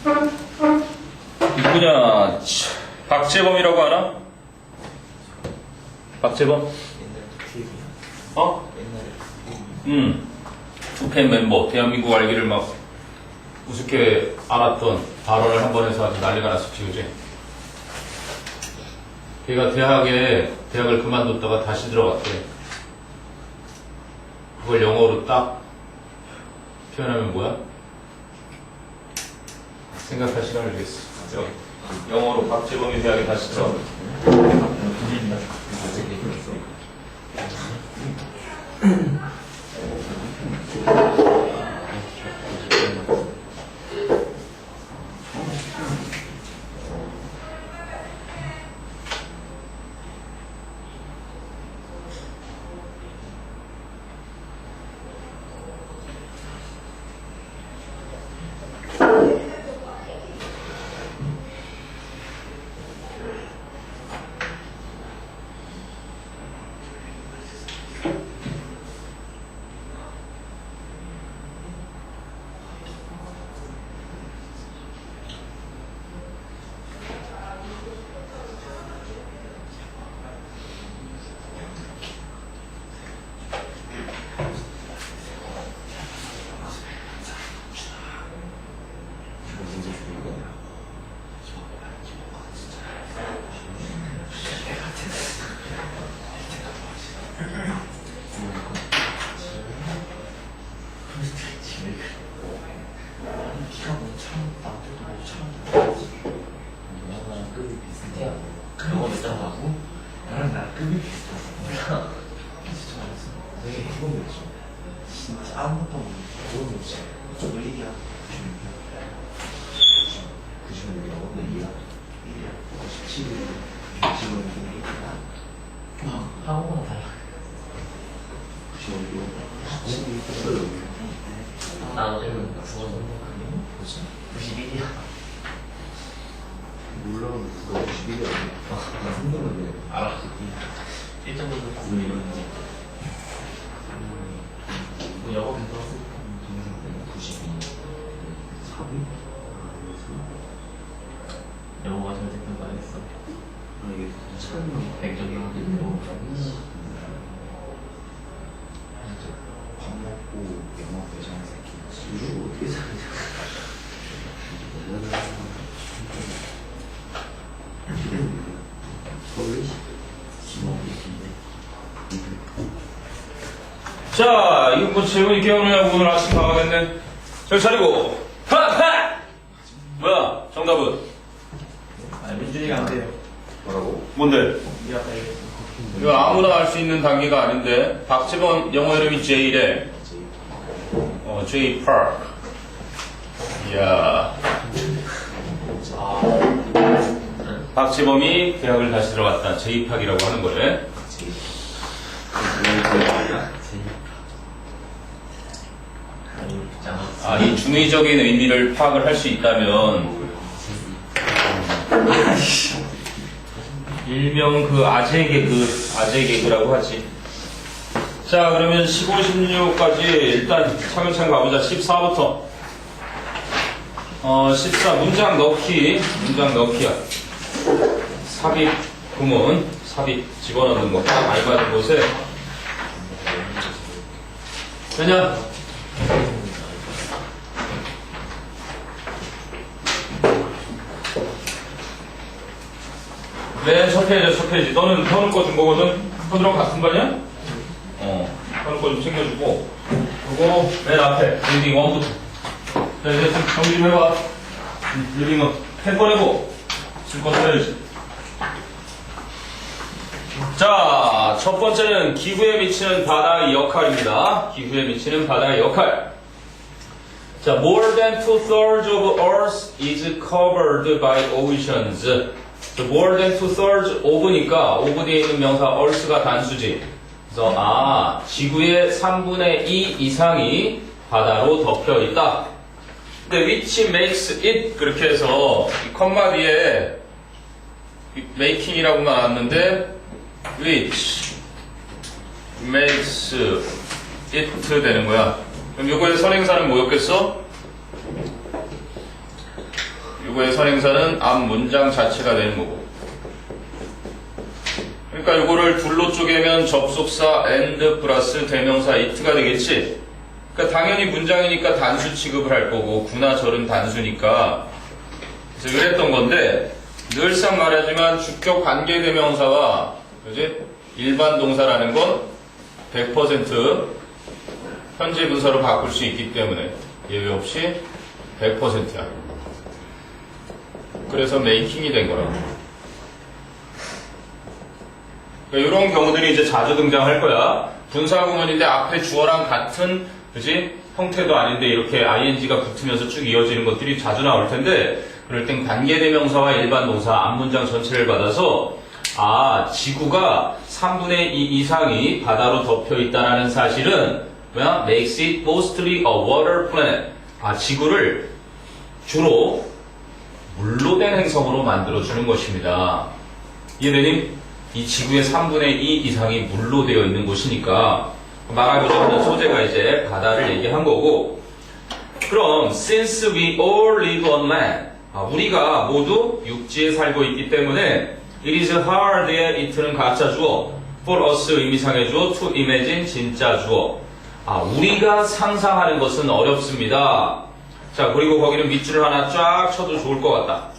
누구냐? 박재범이라고 하나? 박재범? 어? 투펜 멤버, 대한민국 알기를 막 우습게 알았던 발언을 한 번 해서 아주 난리가 났었지, 그지? 걔가 대학을 그만뒀다가 다시 들어갔대. 그걸 영어로 딱 표현하면 뭐야? 생각할 시간을 주겠어. 영어로 박재범이 대학에 다시 들어갔대. 한국어는 달라. 나도 지금 국어 전공 91이야. 몰라, 그거 91이 아니야. 알아. 1.5도 91이었는데. 영어 배웠어. 92. 3위? 영어가 잘 됐던 거 아니었어? 이게 참 백적이 영어. 밥 먹고 영화 배장 새끼. 이거 어떻게 사냐? 서울이 자, 이거 뭐 재훈이 깨우느냐고 오늘 아침 나가겠네. 절 차리고, 하! 뭐야, 정답은? 아니, 민준이가 안 돼요. 뭐라고? 뭔데? 이 아까 얘기했어. 이거 아무나 알 수 있는 단계가 아닌데, 박재범 영어 이름이 J래. J Park. 이야. 박재범이 대학을 다시 들어갔다. J Park이라고 하는 거래. 아, 이 중의적인 의미를 파악을 할 수 있다면, 일명 그 아재 개그라고 하지. 자, 그러면 15, 16까지 일단 차근차근 가보자. 14부터. 14, 문장 넣기야. 삽입 구문, 삽입 집어넣는 거. 딱 알맞은 곳에. 되냐? 맨 첫 페이지. 너는 현우 거 준 거거든? 현우랑 같은 거 아니야? 현우 거 좀 챙겨주고. 그리고 맨 앞에, 리딩 1부터. 자, 이제 좀 정리 좀 해봐. 리딩은 펜 꺼내고, 지금 써야지. 자, 첫 번째는 기후에 미치는 바다의 역할입니다. 기후에 미치는 바다의 역할. 자, more than 2/3 of Earth is covered by oceans. more than 2/3 of니까 of 뒤에 있는 명사 earth가 단수지. 그래서 지구의 3분의 2 이상이 바다로 덮여 있다. 근데 which makes it 그렇게 해서 이 컴마 뒤에 making이라고 나왔는데 which makes it 되는 거야. 그럼 요거의 선행사는 뭐였겠어? 이거의 선행사는 앞 문장 자체가 되는 거고. 그러니까 이거를 둘로 쪼개면 접속사 and 플러스 대명사 it가 되겠지. 그러니까 당연히 문장이니까 단수 취급을 할 거고 구나 절은 단수니까. 그래서 이랬던 건데 늘상 말하지만 주격 관계 대명사와 그지? 일반 동사라는 건 100% 현재 분사로 바꿀 수 있기 때문에 예외 없이 100%야. 그래서 메이킹이 된 거라고. 그러니까 이런 경우들이 이제 자주 등장할 거야. 분사구문인데 앞에 주어랑 같은 그지? 형태도 아닌데 이렇게 ing가 붙으면서 쭉 이어지는 것들이 자주 나올 텐데 그럴 땐 관계대명사와 일반 동사 앞문장 전체를 받아서 지구가 3분의 2 이상이 바다로 덮여 있다는 사실은 뭐야? Makes it mostly a water planet. 지구를 주로 물로 된 행성으로 만들어주는 것입니다. 이해되니? 이 지구의 3분의 2 이상이 물로 되어 있는 곳이니까 말하고자 하는 소재가 이제 바다를 얘기한 거고. 그럼 since we all live on land, 우리가 모두 육지에 살고 있기 때문에 it is hard that it는 가짜 주어, for us 의미상의 주어, to imagine 진짜 주어. 우리가 상상하는 것은 어렵습니다. 자, 그리고 거기는 밑줄을 하나 쫙 쳐도 좋을 것 같다.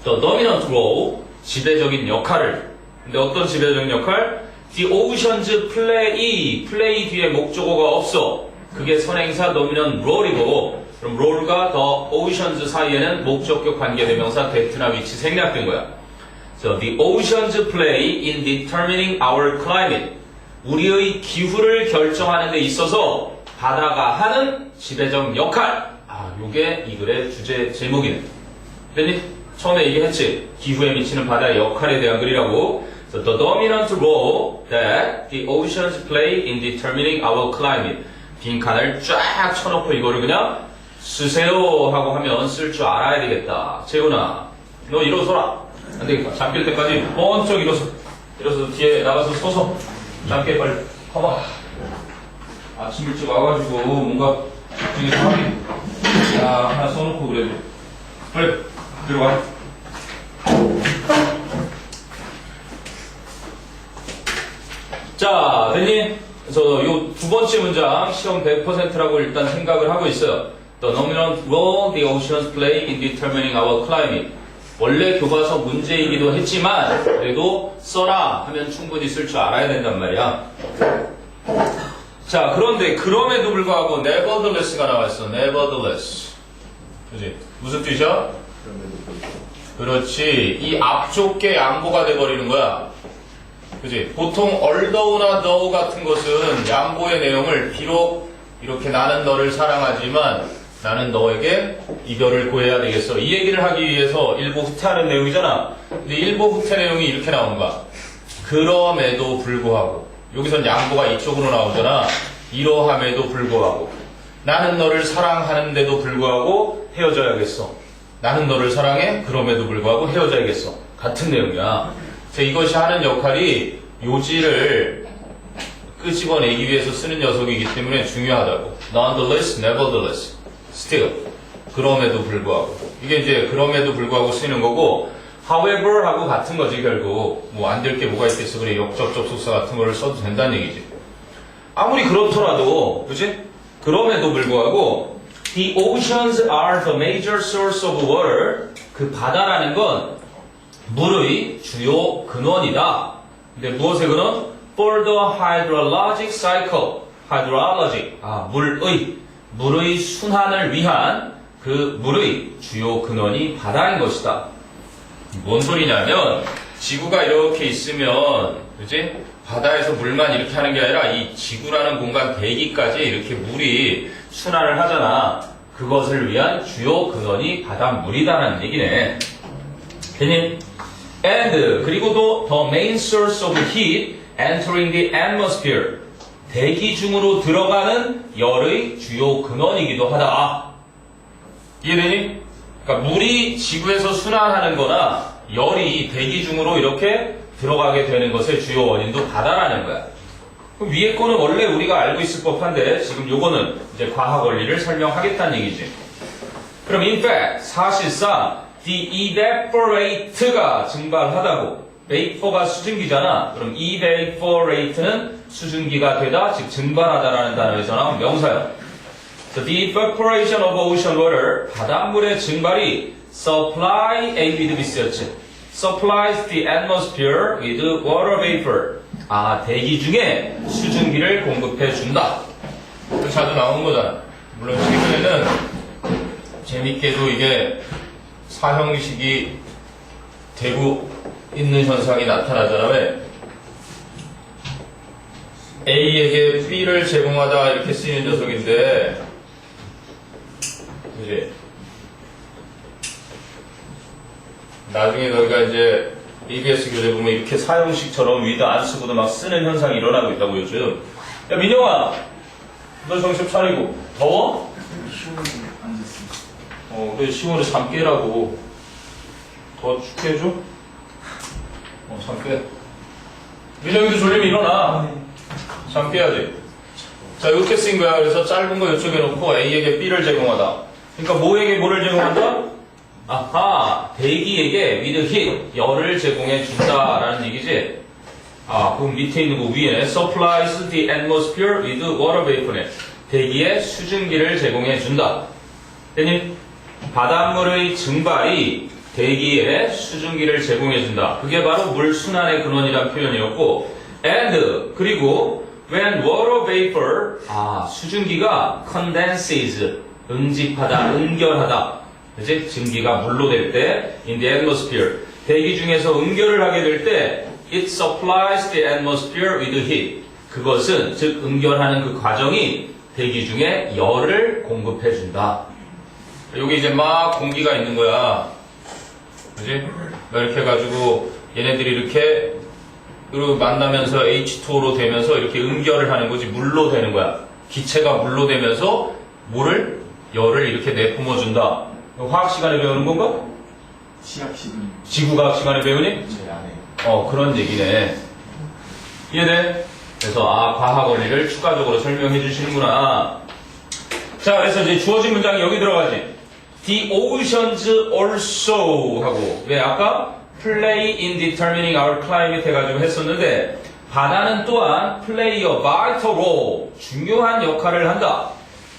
The dominant role, 지배적인 역할을. 근데 어떤 지배적인 역할? The oceans play 뒤에 목적어가 없어. 그게 선행사 dominant role이고, 그럼 role가 the oceans 사이에는 목적격 관계대명사 that나 위치 생략된 거야. So the oceans play in determining our climate. 우리의 기후를 결정하는 데 있어서 바다가 하는 지배적 역할. 요게 이 글의 주제 제목이네. 됐니? 처음에 얘기했지. 기후에 미치는 바다의 역할에 대한 글이라고. So the dominant role that the oceans play in determining our climate. 빈칸을 쫙 쳐놓고 이거를 그냥 쓰세요 하고 하면 쓸 줄 알아야 되겠다. 재훈아, 너 일어서라. 안 되겠다. 잠길 때까지 번쩍 일어서 뒤에 나가서 서서 잠게 빨리 봐봐. 아침 일찍 와가지고 뭔가 집중해서 하긴 하나 써놓고 그래도 빨리 들어가. 자, 됐니? 그래서 요 두 번째 문장 시험 100%라고 일단 생각을 하고 있어요. The dominant role the oceans play in determining our climate. 원래 교과서 문제이기도 했지만 그래도 써라 하면 충분히 쓸 줄 알아야 된단 말이야. 자, 그런데 그럼에도 불구하고 nevertheless가 나왔어. nevertheless. 그지? 무슨 뜻이야? 그렇지. 이 앞쪽 게 양보가 돼버리는 거야. 그지? 보통 although,나 though 같은 것은 양보의 내용을 비록 이렇게 나는 너를 사랑하지만 나는 너에게 이별을 고해야 되겠어. 이 얘기를 하기 위해서 일부 후퇴하는 내용이잖아. 근데 일부 후퇴 내용이 이렇게 나오는 거야. 그럼에도 불구하고. 여기선 양보가 이쪽으로 나오잖아. 이러함에도 불구하고. 나는 너를 사랑하는데도 불구하고 헤어져야겠어. 나는 너를 사랑해. 그럼에도 불구하고 헤어져야겠어. 같은 내용이야. 이것이 하는 역할이 요지를 끄집어내기 위해서 쓰는 녀석이기 때문에 중요하다고. Nonetheless, nevertheless, still. 그럼에도 불구하고. 이게 이제 그럼에도 불구하고 쓰이는 거고, however 하고 같은 거지 결국. 뭐 안 될 게 뭐가 있겠어. 그래 역접 접속사 같은 거를 써도 된다는 얘기지. 아무리 그렇더라도, 그치? 그럼에도 불구하고 the oceans are the major source of water. 그 바다라는 건 물의 주요 근원이다. 근데 무엇의 근원? For the hydrologic cycle. hydrologic. 물의 순환을 위한 그 물의 주요 근원이 바다인 것이다. 뭔 소리냐면 지구가 이렇게 있으면 그치? 바다에서 물만 이렇게 하는 게 아니라 이 지구라는 공간 대기까지 이렇게 물이 순환을 하잖아. 그것을 위한 주요 근원이 바닷물이다라는 얘기네. 됐니? And 그리고 또 the main source of heat entering the atmosphere. 대기 중으로 들어가는 열의 주요 근원이기도 하다. 이해되니? 그러니까 물이 지구에서 순환하는 거나 열이 대기 중으로 이렇게 들어가게 되는 것의 주요 원인도 바다라는 거야. 그럼 위에 거는 원래 우리가 알고 있을 법한데 지금 요거는 이제 과학 원리를 설명하겠다는 얘기지. 그럼 in fact 사실상 the evaporate가 증발하다고 vapor가 수증기잖아. 그럼 evaporate는 수증기가 되다, 즉 증발하다라는 단어에서 나온 명사요. So the evaporation of ocean water, 바닷물의 증발이 supply A with B 쓰였지. supplies the atmosphere with water vapor. 아, 대기 중에 수증기를 공급해 준다. 자주 나오는 거잖아. 물론 최근에는 재밌게도 이게 사형식이 되고 있는 현상이 나타나잖아. 왜? A에게 B를 제공하다 이렇게 쓰이는 녀석인데, 그지? 나중에 너희가 이제 EBS 교재 보면 이렇게 사형식처럼 위도 안 쓰고도 막 쓰는 현상이 일어나고 있다고 요즘. 야, 민영아! 너 정신 차리고. 더워? 시원하게 앉았어. 그래, 시원해. 잠 깨라고. 더 춥게 해줘? 잠 깨. 민영이도 졸리면 일어나. 잠 깨야지. 자, 이렇게 쓰인 거야. 그래서 짧은 거 이쪽에 놓고 A에게 B를 제공하다. 그러니까 뭐에게 뭐를 제공한다? 아하, 대기에게 with heat, 열을 제공해 준다라는 얘기지. 아, 그럼 밑에 있는 거 위에 supplies the atmosphere with water vapor네. 대기에 수증기를 제공해 준다. 됐니? 바닷물의 증발이 대기에 수증기를 제공해 준다. 그게 바로 물순환의 근원이란 표현이었고, and 그리고 when water vapor, 아, 수증기가 condenses, 응집하다, 응결하다. 이제 증기가 물로 될 때, in the atmosphere, 대기 중에서 응결을 하게 될 때, it supplies the atmosphere with heat. 그것은, 즉, 응결하는 그 과정이 대기 중에 열을 공급해 준다. 여기 이제 막 공기가 있는 거야. 그지? 이렇게 해가지고, 얘네들이 이렇게, 그리고 만나면서 H2O로 되면서 이렇게 응결을 하는 거지, 물로 되는 거야. 기체가 물로 되면서, 물을, 열을 이렇게 내뿜어 준다. 화학 시간에 배우는 건가? 시합식은 지구과학 시간에 배우니? 제일 안 해요. 그런 얘기네. 이해돼? 그래서, 과학 원리를 추가적으로 설명해 주시는구나. 자, 그래서 이제 주어진 문장이 여기 들어가지. The oceans also 하고, 왜 아까 play in determining our climate 해가지고 했었는데, 바다는 또한 play a vital role, 중요한 역할을 한다.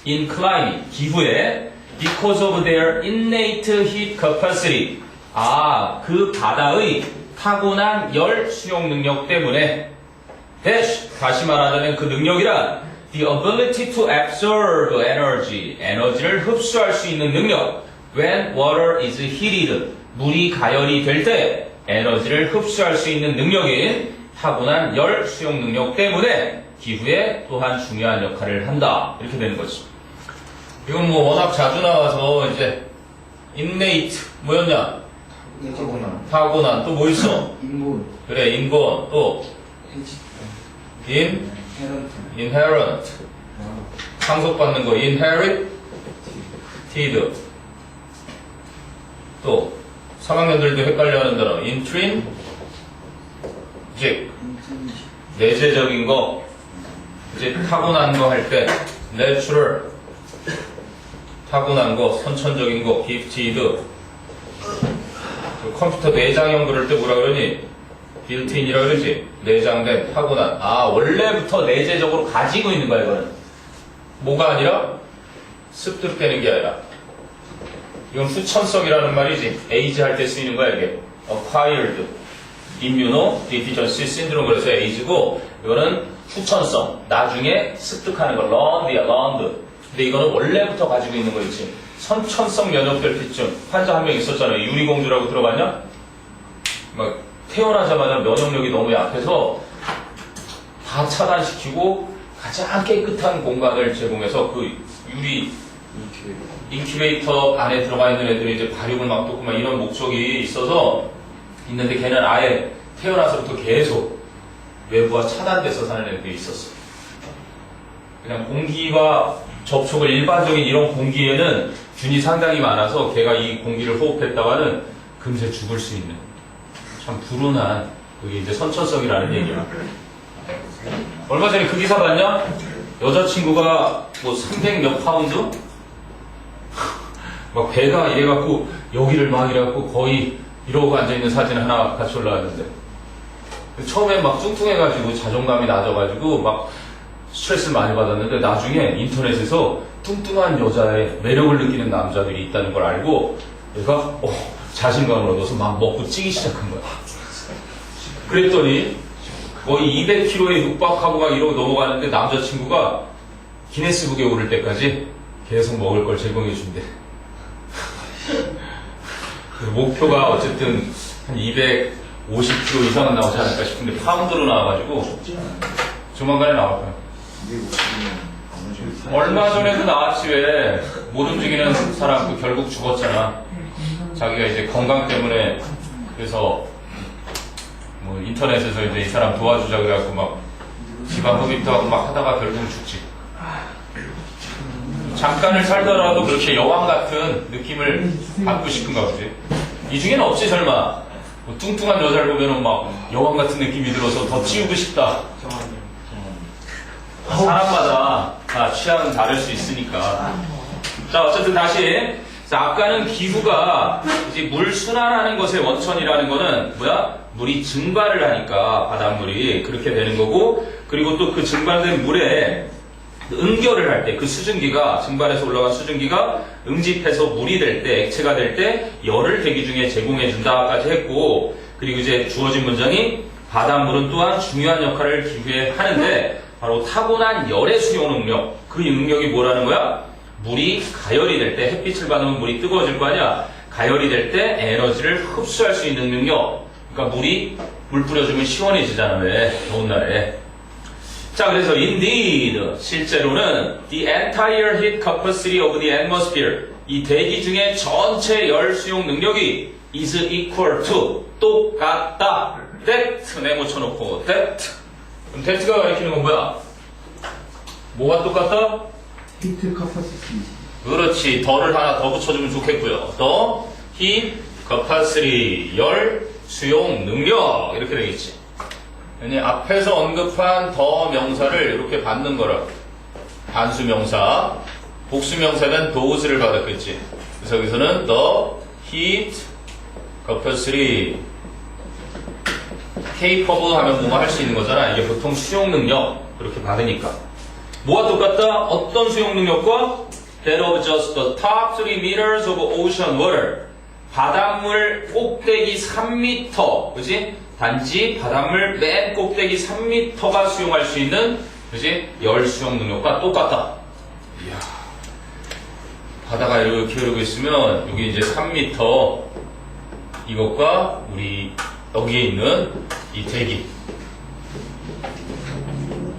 in climate, 기후에, because of their innate heat capacity. 그 바다의 타고난 열 수용 능력 때문에. 다시 말하자면 그 능력이란 the ability to absorb energy, 에너지를 흡수할 수 있는 능력. when water is heated, 물이 가열이 될 때 에너지를 흡수할 수 있는 능력인 타고난 열 수용 능력 때문에 기후에 또한 중요한 역할을 한다. 이렇게 되는 거지. 이건 뭐 워낙 자주 나와서 이제 innate 뭐였냐? 타고난. 또 뭐 있어? 인물 그래, 인본. 또 해지 inherent. 상속받는 거 inherited. 또 3학년들도 헷갈려하는 단어 intrinsic. 내재적인 거. 이제 타고난 거 할 때 natural. 타고난 거, 선천적인 거, gifted. 컴퓨터 내장형 그럴 때 뭐라 그러니? built-in이라 그러지? 내장된, 타고난. 원래부터 내재적으로 가지고 있는 거야, 이거는. 뭐가 아니라? 습득되는 게 아니라. 이건 후천성이라는 말이지. 에이즈 할 때 쓰이는 거야, 이게. acquired. immunodeficiency syndrome 그래서 에이즈고, 이거는 후천성. 나중에 습득하는 거. learned. 근데 이거는 원래부터 가지고 있는 거 있지. 선천성 면역결핍증. 환자 한 명 있었잖아요. 유리공주라고 들어봤냐? 막 태어나자마자 면역력이 너무 약해서 다 차단시키고 가장 깨끗한 공간을 제공해서 그 유리 인큐베이터 안에 들어가 있는 애들이 이제 발육을 막 돕고 막 이런 목적이 있어서 있는데 걔는 아예 태어나서부터 계속 외부와 차단돼서 사는 애들이 있었어. 그냥 공기와 접촉을 일반적인 이런 공기에는 균이 상당히 많아서 걔가 이 공기를 호흡했다가는 금세 죽을 수 있는 참 불운한 그게 이제 선천성이라는 얘기야. 얼마 전에 그 기사 봤냐? 여자친구가 뭐 300몇 파운드? 막 배가 이래갖고 여기를 막 이래갖고 거의 이러고 앉아있는 사진 하나 같이 올라왔는데 처음에 막 뚱뚱해가지고 자존감이 낮아가지고 막 스트레스를 많이 받았는데 나중에 인터넷에서 뚱뚱한 여자의 매력을 느끼는 남자들이 있다는 걸 알고 얘가 자신감을 얻어서 막 먹고 찌기 시작한 거야. 그랬더니 거의 200kg에 육박하고 막 이러고 넘어가는데 남자친구가 기네스북에 오를 때까지 계속 먹을 걸 제공해 준대. 목표가 어쨌든 한 250kg 이상은 나오지 않을까 싶은데 파운드로 나와가지고 쉽지 않아요. 조만간에 나올 거야. 이게 웃기면 어느 정도 얼마 전에도 나왔지 왜 못 움직이는 사람 그 결국 죽었잖아. 자기가 이제 건강 때문에 그래서 뭐 인터넷에서 이제 이 사람 도와주자 그래갖고 막 지방 흡입도 하고 막 하다가 결국 죽지. 잠깐을 살더라도 그렇게 여왕 같은 느낌을 받고 싶은가 보지. 이 중에는 없지 설마. 뭐 뚱뚱한 여자를 보면은 막 여왕 같은 느낌이 들어서 더 찌우고 싶다. 사람마다 다 취향은 다를 수 있으니까. 자, 어쨌든 다시. 자, 아까는 기후가 이제 물 순환하는 것의 원천이라는 거는 뭐야? 물이 증발을 하니까 바닷물이 그렇게 되는 거고, 그리고 또 그 증발된 물에 응결을 할 때 그 수증기가 증발해서 올라간 수증기가 응집해서 물이 될 때 액체가 될 때 열을 대기 중에 제공해 준다까지 했고, 그리고 이제 주어진 문장이 바닷물은 또한 중요한 역할을 기후에 하는데 바로 타고난 열의 수용 능력. 그 능력이 뭐라는 거야? 물이 가열이 될 때 햇빛을 받으면 물이 뜨거워질 거 아니야. 가열이 될 때 에너지를 흡수할 수 있는 능력. 그러니까 물 뿌려주면 시원해지잖아. 왜? 더운 날에. 자, 그래서 indeed 실제로는 the entire heat capacity of the atmosphere 이 대기 중에 전체 열 수용 능력이 is equal to 똑같다. that 네모 쳐놓고 that 그럼 that가 가리키는 건 뭐야? 뭐가 똑같다? 히트 카파시티. 그렇지. 더를 하나 더 붙여주면 좋겠고요. 더 heat capacity 열 수용 능력 이렇게 되겠지. 아니, 앞에서 언급한 더 명사를 이렇게 받는 거라. 단수 명사, 복수 명사는 those를 받았겠지. 그래서 여기서는 the heat capacity capable 하면 뭐가 할 수 있는 거잖아. 이게 보통 수용 능력 그렇게 받으니까. 뭐가 똑같다? 어떤 수용 능력과? That of just the top 3 meters of ocean water. 바닷물 꼭대기 3m, 그지? 단지 바닷물 맨 꼭대기 3m가 수용할 수 있는, 그지? 열 수용 능력과 똑같다. 이야. 바다가 이렇게 흐르고 있으면, 여기 이제 3m, 이것과 우리 여기에 있는 이 대기.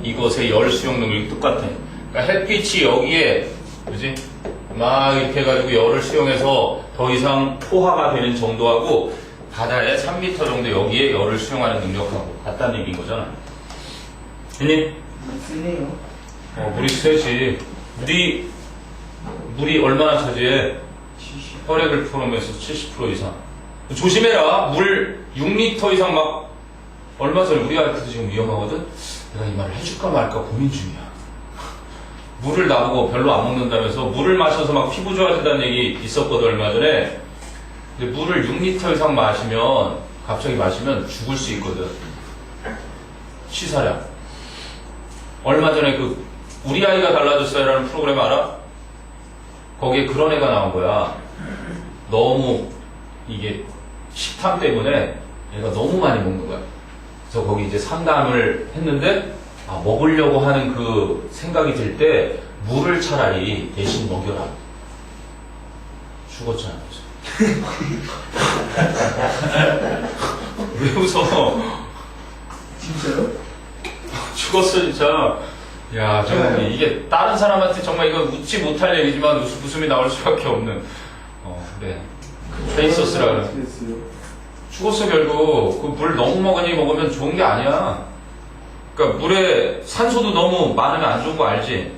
이것의 열 수용 능력이 똑같아. 그러니까 햇빛이 여기에, 그지? 막 이렇게 해가지고 열을 수용해서 더 이상 포화가 되는 정도하고 바다에 3m 정도 여기에 열을 수용하는 능력하고 같다는 얘기인 거잖아. 했니? 쓰네요. 물이 세지. 물이 얼마나 차지해? 혈액을 포함해서 70% 이상. 조심해라. 물 6리터 이상 막 얼마 전에 우리 아이들도 지금 위험하거든? 내가 이 말을 해줄까 말까 고민 중이야. 물을 나보고 별로 안 먹는다면서 물을 마셔서 막 피부 좋아진다는 얘기 있었거든 얼마 전에. 근데 물을 6리터 이상 마시면 갑자기 마시면 죽을 수 있거든. 취사량. 얼마 전에 그 우리 아이가 달라졌어요라는 프로그램 알아? 거기에 그런 애가 나온 거야. 너무 이게 식탐 때문에 얘가 너무 많이 먹는 거야. 그래서 거기 이제 상담을 했는데 먹으려고 하는 그 생각이 들 때 물을 차라리 대신 먹여라. 죽었잖아. 왜 웃어? 진짜요? 죽었어 진짜. 야 정말 이게 다른 사람한테 정말 이거 웃지 못할 얘기지만 웃음이 나올 수밖에 없는. 네. 페이소스라 그래. 어떻게 됐어요? 죽었어 결국. 그 물 너무 먹으면 좋은 게 아니야. 그러니까 물에 산소도 너무 많으면 안 좋은 거 알지?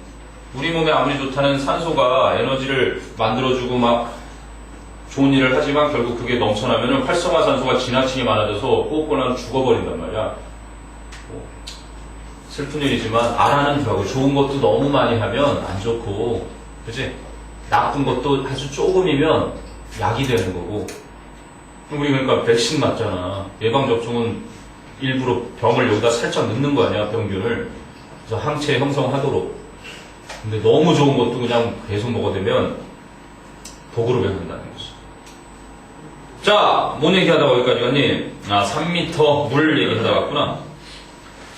우리 몸에 아무리 좋다는 산소가 에너지를 만들어주고 막 좋은 일을 하지만 결국 그게 넘쳐나면 활성화 산소가 지나치게 많아져서 호흡곤란으로 죽어버린단 말이야. 슬픈 일이지만 알아는 들어가고 좋은 것도 너무 많이 하면 안 좋고, 그치? 나쁜 것도 아주 조금이면 약이 되는 거고. 우리 그러니까 백신 맞잖아. 예방접종은 일부러 병을 여기다 살짝 넣는 거 아니야, 병균을. 그래서 항체 형성하도록. 근데 너무 좋은 것도 그냥 계속 먹어대면 독으로 변한다는 거지. 자, 뭔 얘기하다가 여기까지 갔니? 3m 물 얘기하다 갔구나.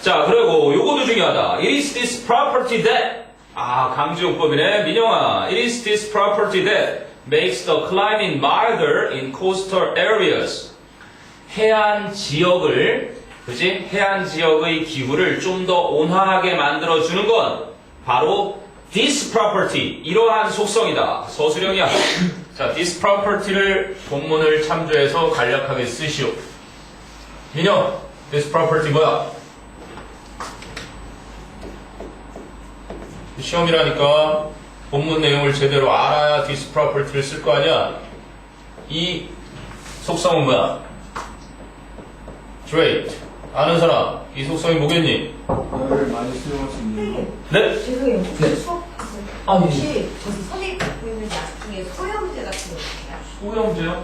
자, 그리고 요거도 중요하다. It is this property that. 강조용법이네. 민영아. It is this property that makes the climate milder in coastal areas. 해안 지역을, 그지? 해안 지역의 기후를 좀 더 온화하게 만들어주는 건 바로 this property. 이러한 속성이다. 서술형이야. 자, this property를 본문을 참조해서 간략하게 쓰시오. 민영, this property 뭐야? 시험이라니까 본문 내용을 제대로 알아야 this property를 쓸 거 아니야? 이 속성은 뭐야? trait. 아는 사람, 이 속성이 뭐겠니? 열을 많이 수용할 수 있는 거. 네? 죄송해요. 네. 수업 아, 네. 혹시 저기 선생님 갖고 있는 약 중에 소염제 같은 거 있어요? 소염제요?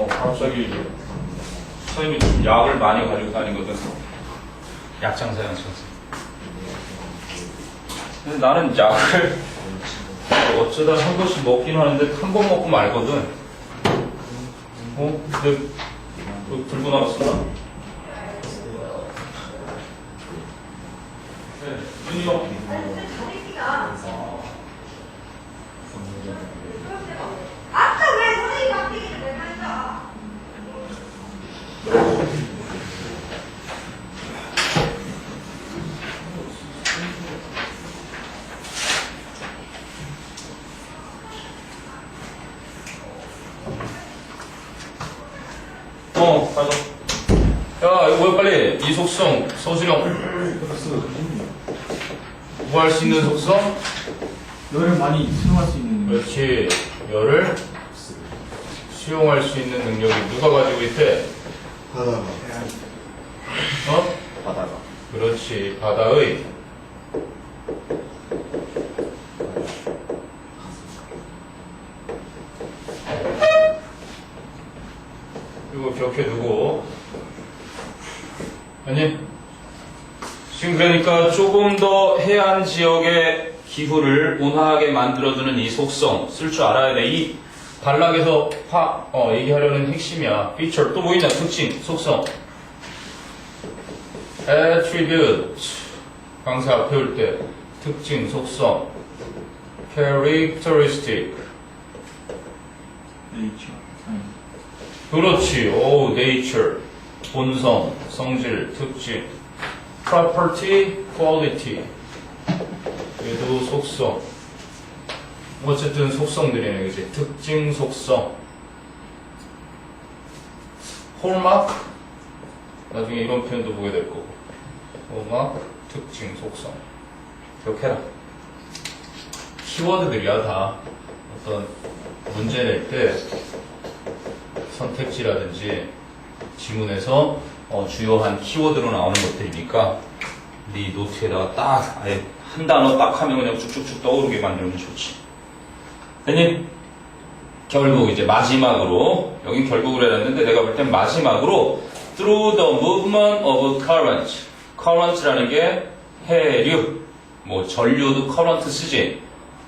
갑자기 선생님이 좀 약을 많이 가지고 다니거든. 약장사야, 선생님. 근데 나는 약을 어쩌다 한 번씩 먹긴 하는데 한 번 먹고 말거든. 근데 들고 나갔었나? 네, 윤이 형. 아까 왜 선생님 앞에 내면서 가자. 야, 이거 뭐야, 빨리. 이 속성, 서술형. 뭐 할 수 있는 속성? 열을 많이 수용할 수 있는 거. 그렇지. 열을 수용할 수 있는 능력이 누가 가지고 있대? 바다가. 어? 바다가. 그렇지. 바다의 이거 기억해두고. 아니, 지금 그러니까 조금 더 해안 지역의 기후를 온화하게 만들어주는 이 속성 쓸 줄 알아야 돼. 이 단락에서 얘기하려는 핵심이야. feature 또 뭐 있냐? 특징, 속성. attribute 강사 앞에 올 때 특징, 속성. characteristic 네이처. 그렇지. 오, nature 본성, 성질, 특징. property, quality 얘도 속성. 어쨌든 속성들이네, 그지? 특징, 속성. 홀마크? 나중에 이런 표현도 보게 될 거고. 홀마크, 특징, 속성. 기억해라. 키워드들이야, 다. 어떤 문제 낼 때 선택지라든지 지문에서 주요한 키워드로 나오는 것들이니까 네 노트에다가 딱 아예 한 단어 딱 하면 그냥 쭉쭉쭉 떠오르게 만들면 좋지. 됐니? 결국 이제 마지막으로 여긴 결국으로 해놨는데 내가 볼 땐 마지막으로 through the movement of current. current라는 게 해류, 뭐 전류도 current 쓰지.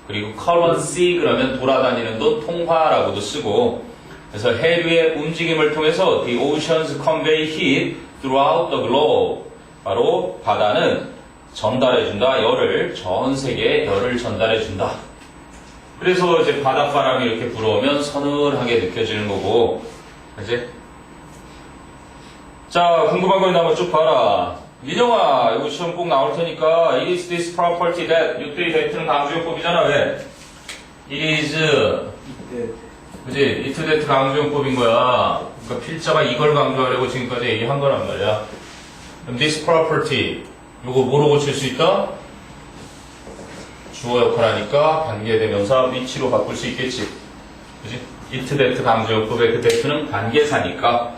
그리고 currency 그러면 돌아다니는 돈 통화라고도 쓰고. 그래서 해류의 움직임을 통해서 the oceans convey heat throughout the globe. 바로 바다는 전달해준다. 열을, 전 세계에 열을 전달해준다. 그래서 이제 바닷바람이 이렇게 불어오면 서늘하게 느껴지는 거고. 그치? 자, 궁금한 거 있나 한번 쭉 봐라. 민영아, 이거 시험 꼭 나올 테니까 it is this property that 이때 이 that는 강조용법이잖아. 왜? it is 그치? it that 강조용법인 거야. 그러니까 필자가 이걸 강조하려고 지금까지 얘기한 거란 말이야. 그럼 this property 이거 뭐로 고칠 수 있다? 주어 역할하니까 관계대명사 위치로 바꿀 수 있겠지. 그치? it that 강조용법의 그 that는 관계사니까.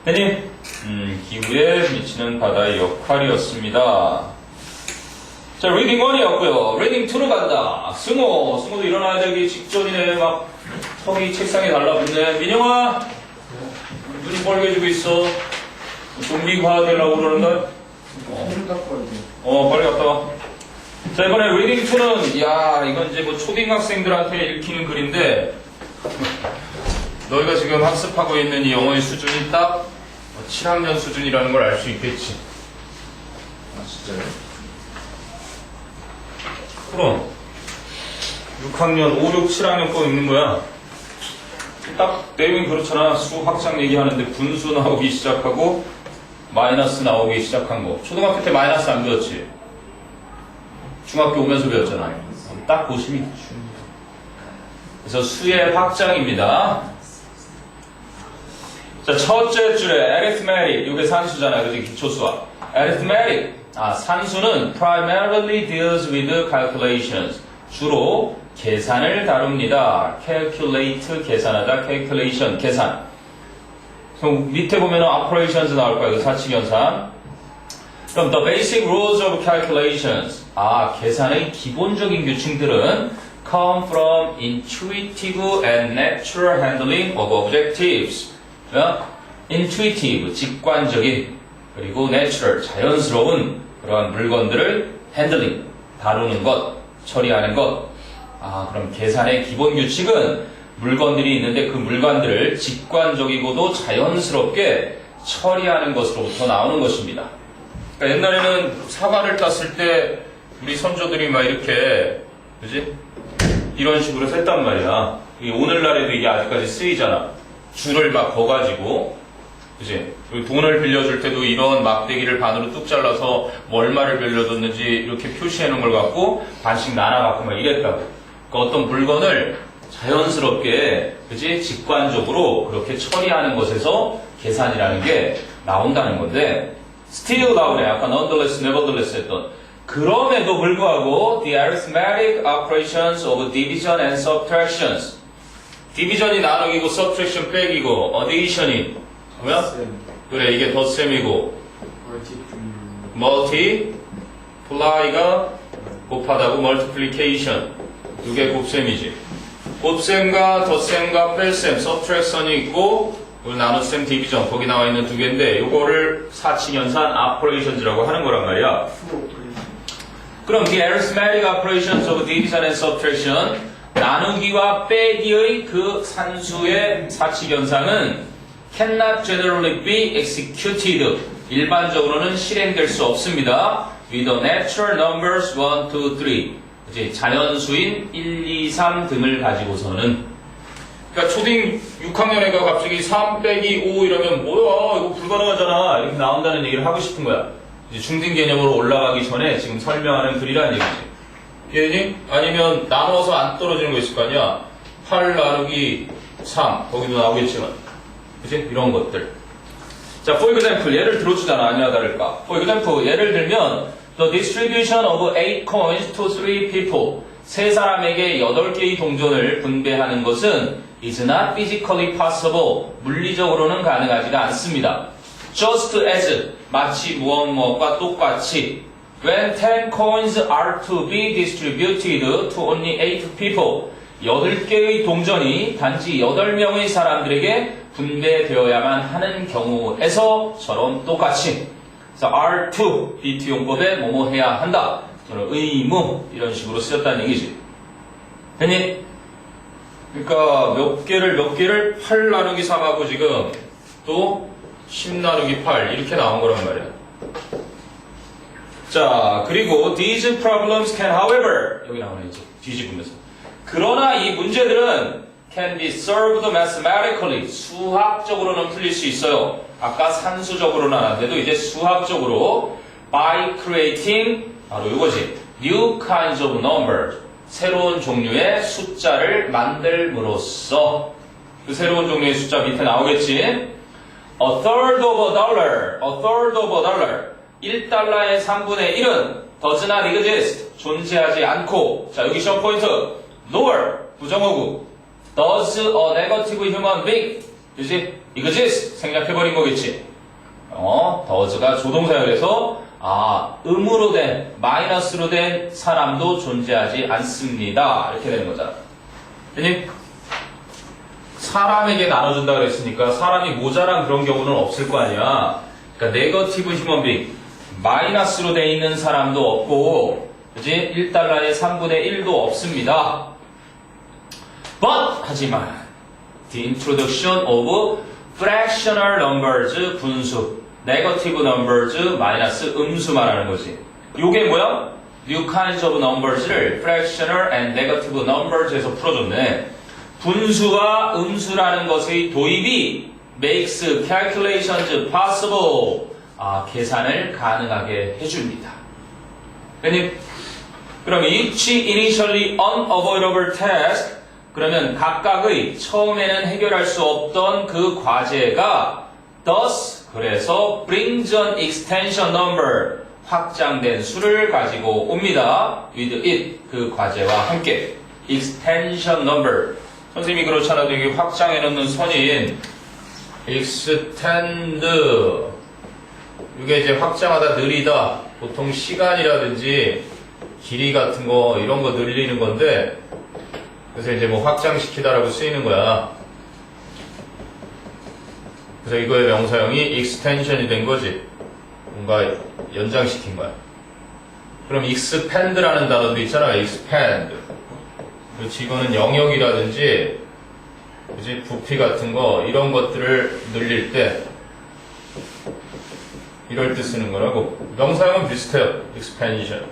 됐니? 기후에 미치는 바다의 역할이었습니다. 자, reading 1이었고요. reading 2로 간다. 승호도 일어나야 되기 직전이네. 막 턱이 책상에 달라붙네. 민영아, 눈이 빨개지고 있어. 좀비 가야 되려고 그러는데. 빨리 갔다 와. 자, 이번에 reading 2는 야, 이건 이제 뭐 초등학생들한테 읽히는 글인데 너희가 지금 학습하고 있는 이 영어의 수준이 딱 7학년 수준이라는 걸 알 수 있겠지. 아, 진짜요? 그럼 6학년, 5, 6, 7학년 거 읽는 거야. 딱 내용이 그렇잖아. 수학장 얘기하는데 분수 나오기 시작하고 마이너스 나오기 시작한 거. 초등학교 때 마이너스 안 배웠지? 중학교 오면서 배웠잖아. 딱 보시면 그래서 수의 확장입니다. 자, 첫째 줄에 arithmetic, 이게 산수잖아요. 그치? 기초수학. arithmetic, 산수는 primarily deals with calculations. 주로 계산을 다룹니다. calculate, 계산하다, calculation, 계산. 그럼 밑에 보면 operations 나올 거예요. 그 사칙연산. 그럼 the basic rules of calculations. 계산의 기본적인 규칙들은 come from intuitive and natural handling of objectives. intuitive, 직관적인, 그리고 natural, 자연스러운 그러한 물건들을 handling, 다루는 것, 처리하는 것. 그럼 계산의 기본 규칙은 물건들이 있는데 그 물건들을 직관적이고도 자연스럽게 처리하는 것으로부터 나오는 것입니다. 그러니까 옛날에는 사과를 땄을 때 우리 선조들이 막 이렇게, 그지? 이런 식으로 했단 말이야. 오늘날에도 이게 아직까지 쓰이잖아. 줄을 막 거가지고, 그지? 돈을 빌려줄 때도 이런 막대기를 반으로 뚝 잘라서 뭐 얼마를 빌려줬는지 이렇게 표시해 놓은 걸 갖고 반씩 나눠갖고 막 이랬다고. 그러니까 어떤 물건을 자연스럽게, 그지? 직관적으로 그렇게 처리하는 것에서 계산이라는 게 나온다는 건데, still 나오네. 아까 nonetheless, nevertheless 했던. 그럼에도 불구하고 the arithmetic operations of division and subtractions. 디비전이 나누기고 subtraction 빼기고 addition이 그러면 그래 이게 덧셈이고 multiply가 곱하다고 multiplication 두 개 곱셈이지. 곱셈과 덧셈과 뺄셈 subtraction이 있고 우리 나눗셈 디비전 거기 나와 있는 두 개인데 요거를 사칙연산 operations라고 하는 거란 말이야. 그럼 the arithmetic operations of division and subtraction 나누기와 빼기의 그 산수의 사칙연산은 cannot generally be executed 일반적으로는 실행될 수 없습니다. with the natural numbers 1, 2, 3 이제 자연수인 1, 2, 3 등을 가지고서는 그러니까 초딩 6학년 애가 갑자기 3 빼기 5 이러면 뭐야 이거 불가능하잖아 이렇게 나온다는 얘기를 하고 싶은 거야. 이제 중딩 개념으로 올라가기 전에 지금 설명하는 글이라는 얘기지. 이해되니? 아니면 나눠서 안 떨어지는 거 있을 거 아니야. 8 나누기 3 거기도 나오겠지만 그치? 이런 것들. 자, for example 예를 들어주잖아. 아니나 다를까. for example 예를 들면 the distribution of 8 coins to 3 people 세 사람에게 8개의 동전을 분배하는 것은 is not physically possible 물리적으로는 가능하지가 않습니다. just as 마치 무엇과 똑같이 when 10 coins are to be distributed to only 8 people 8개의 동전이 단지 8명의 사람들에게 분배되어야만 하는 경우에서처럼 똑같이 그래서 R2 BT 용법에 뭐뭐 해야 한다 저는 의무 이런 식으로 쓰였다는 얘기지. 됐니? 그러니까 몇 개를 8 나누기 3하고 지금 또 10 나누기 8 이렇게 나온 거란 말이야. 자, 그리고 these problems can however 여기 나오네 이제 뒤집으면서 그러나 이 문제들은 can be solved mathematically 수학적으로는 풀릴 수 있어요. 아까 산수적으로는 안 돼도 이제 수학적으로 by creating 바로 이거지 new kinds of numbers 새로운 종류의 숫자를 만들므로써 그 새로운 종류의 숫자 밑에 나오겠지. A third of a dollar 1달러의 3분의 1은 does not exist 존재하지 않고 자 여기 시험 포인트 nor 부정어구 does a negative human being 그치? exist 생략해버린 거겠지. does가 조동사야 그래서 음으로 된 마이너스로 된 사람도 존재하지 않습니다 이렇게 되는 거잖아. 그니? 사람에게 나눠준다 그랬으니까 사람이 모자란 그런 경우는 없을 거 아니야. 그러니까 네거티브 휴먼 빙 마이너스로 돼 있는 사람도 없고 그치? 1달러에 3분의 1도 없습니다. But 하지만 the introduction of fractional numbers 분수 negative numbers 마이너스 음수 말하는 거지. 요게 뭐야? new kinds of numbers를 fractional and negative numbers에서 풀어줬네. 분수와 음수라는 것의 도입이 makes calculations possible 계산을 가능하게 해줍니다. 그럼 each initially unavoidable task 그러면 각각의 처음에는 해결할 수 없던 그 과제가 thus 그래서 brings an extension number 확장된 수를 가지고 옵니다. with it 그 과제와 함께 extension number 선생님이 그렇잖아도 이게 확장해 놓는 선인 extend 이게 이제 확장하다 느리다 보통 시간이라든지 길이 같은 거 이런 거 늘리는 건데 그래서 이제 뭐 확장시키다라고 쓰이는 거야. 그래서 이거의 명사형이 extension이 된 거지. 뭔가 연장시킨 거야. 그럼 expand라는 단어도 있잖아. expand. 그렇지. 이거는 영역이라든지 그치? 부피 같은 거 이런 것들을 늘릴 때 이럴 때 쓰는 거라고. 명사형은 비슷해요. expansion.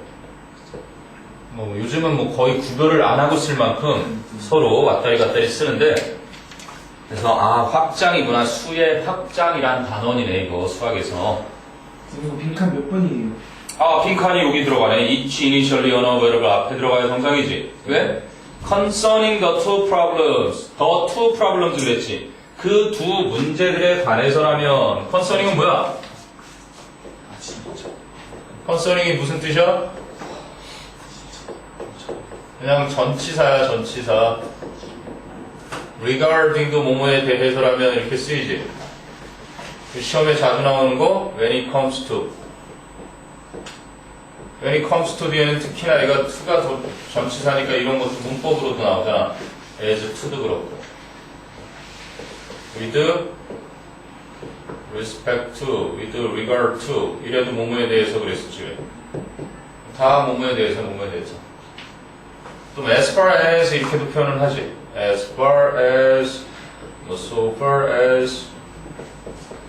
뭐 요즘은 뭐 거의 구별을 안 하고 쓸 만큼 서로 왔다리 갔다리 쓰는데 그래서 확장이구나. 수의 확장이란 단원이네 이거 수학에서. 이거 빈칸 몇 번이에요? 빈칸이 여기 들어가네. each initially unavoidable 앞에 들어가야 정상이지. 왜? concerning the two problems. the two problems 그랬지. 그 두 문제들에 관해서라면 concerning은 뭐야? concerning이 무슨 뜻이야? 그냥 전치사야 전치사. regarding도 뭐뭐에 대해서라면 이렇게 쓰이지. 시험에 자주 나오는 거 when it comes to when it comes to 뒤에는 특히나 이거 to가 더 전치사니까 이런 것도 문법으로도 나오잖아. as to도 그렇고 with respect to, with regard to 이래도 뭐뭐에 대해서 그랬었지. 다 뭐뭐에 대해서 뭐뭐에 대해서. 또 as far as 이렇게도 표현을 하지. as far as 뭐 so far as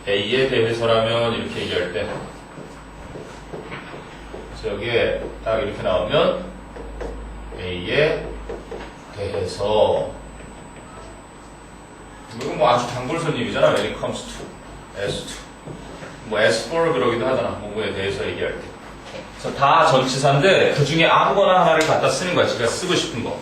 A에 대해서라면 이렇게 얘기할 때 그래서 여기에 딱 이렇게 나오면 A에 대해서 이건 뭐 아주 단골 손님이잖아. when it comes to as to 뭐 as for 그러기도 하잖아. 뭐뭐에 대해서 얘기할 때. 그래서 다 전치사인데 그 중에 아무거나 하나를 갖다 쓰는 거야. 제가 쓰고 싶은 거.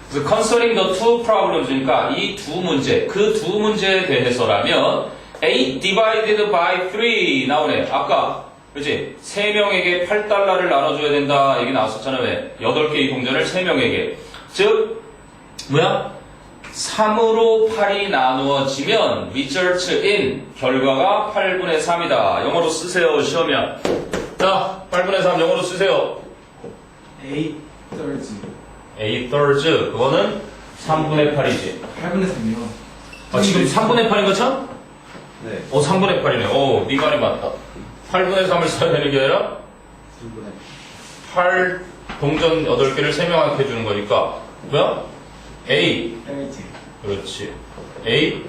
그래서 concerning the two problems니까 이 두 문제, 그 두 문제에 대해서라면 8 divided by 3 나오네. 아까 그치? 3명에게 8달러를 나눠줘야 된다 얘기 나왔었잖아. 왜? 8개의 동전을 3명에게. 즉 뭐야? 3으로 8이 나누어지면 result in 결과가 8분의 3이다. 영어로 쓰세요. 시험이야. 자, 8분의 3 영어로 쓰세요. 8 thirds. 8 thirds 그거는 3분의 8이지. 8분의 3이요. 아, 지금 3분의 8인 거죠? 네. 3분의 8이네. 네 말이 맞다. 8분의 3을 써야 되는 게 아니라 3분의 8 동전 8개를 3명한테 주는 거니까 뭐야? A 8. 그렇지. A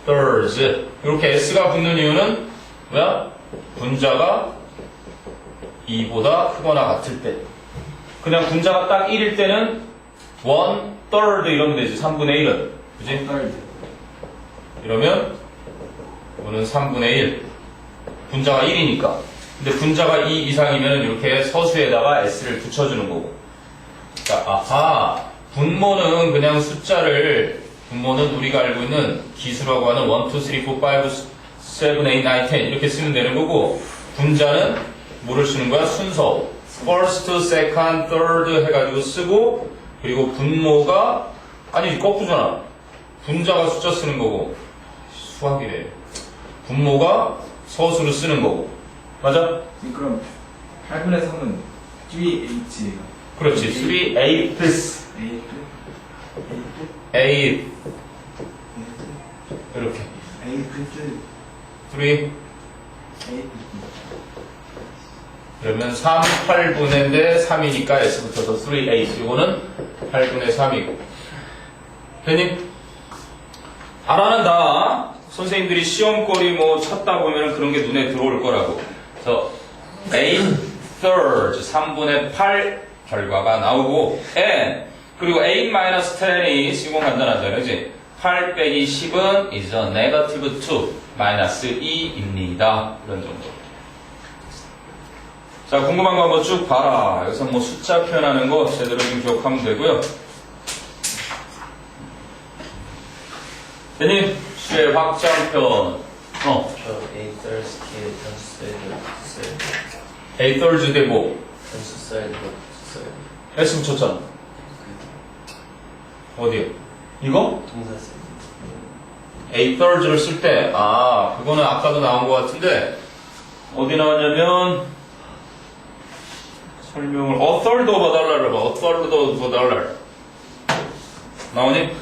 thirds 이렇게 S가 붙는 이유는 뭐야? 분자가 2보다 크거나 같을 때. 그냥 분자가 딱 1일 때는 1 third 이러면 되지. 3분의 1은. 그지? 3. 이러면 이거는 3분의 1. 분자가 1이니까. 근데 분자가 2 이상이면 이렇게 서수에다가 S를 붙여주는 거고. 자, 아하. 분모는 그냥 숫자를, 분모는 우리가 알고 있는 기수라고 하는 1, 2, 3, 4, 5, 7, 8, 9, 10 이렇게 쓰면 되는 거고, 분자는 뭐를 쓰는 거야? 순서. first, second, third 해가지고 쓰고, 그리고 분모가, 아니지, 거꾸잖아. 분자가 숫자 쓰는 거고, 수학이래. 분모가 서수를 쓰는 거고. 맞아? 그럼 8분의 3은 3H예요. 그렇지. 3/8ths. 8 이렇게 3 그러면 3, 8분의인데 3이니까 S부터서 3/8 이거는 8분의 3이고 되니? 알아낸다. 선생님들이 시험거리 뭐 찾다 보면 그런 게 눈에 들어올 거라고. 그래서 8 thirds 3분의 8 결과가 나오고 and 그리고 8-10이 이건 간단하잖아요. 그치? 8 빼기 10은 is a negative 2 마이너스 2입니다. 이런 정도. 자, 궁금한 거 한번 쭉 봐라. 여기서 뭐 숫자 표현하는 거 제대로 좀 기억하면 되고요. 대님, 수의 확장편. 저 A thirds 키 전수 사이드 8 thirds 대 뭐? 전수 사이드 S 붙였잖아. 어디에? 이거? 동사 사이드 8 thirds를 쓸 때, 그거는 아까도 나온 것 같은데, 어디 나왔냐면, 설명을, a third of a dollar를 봐. a third of a dollar. 나오니?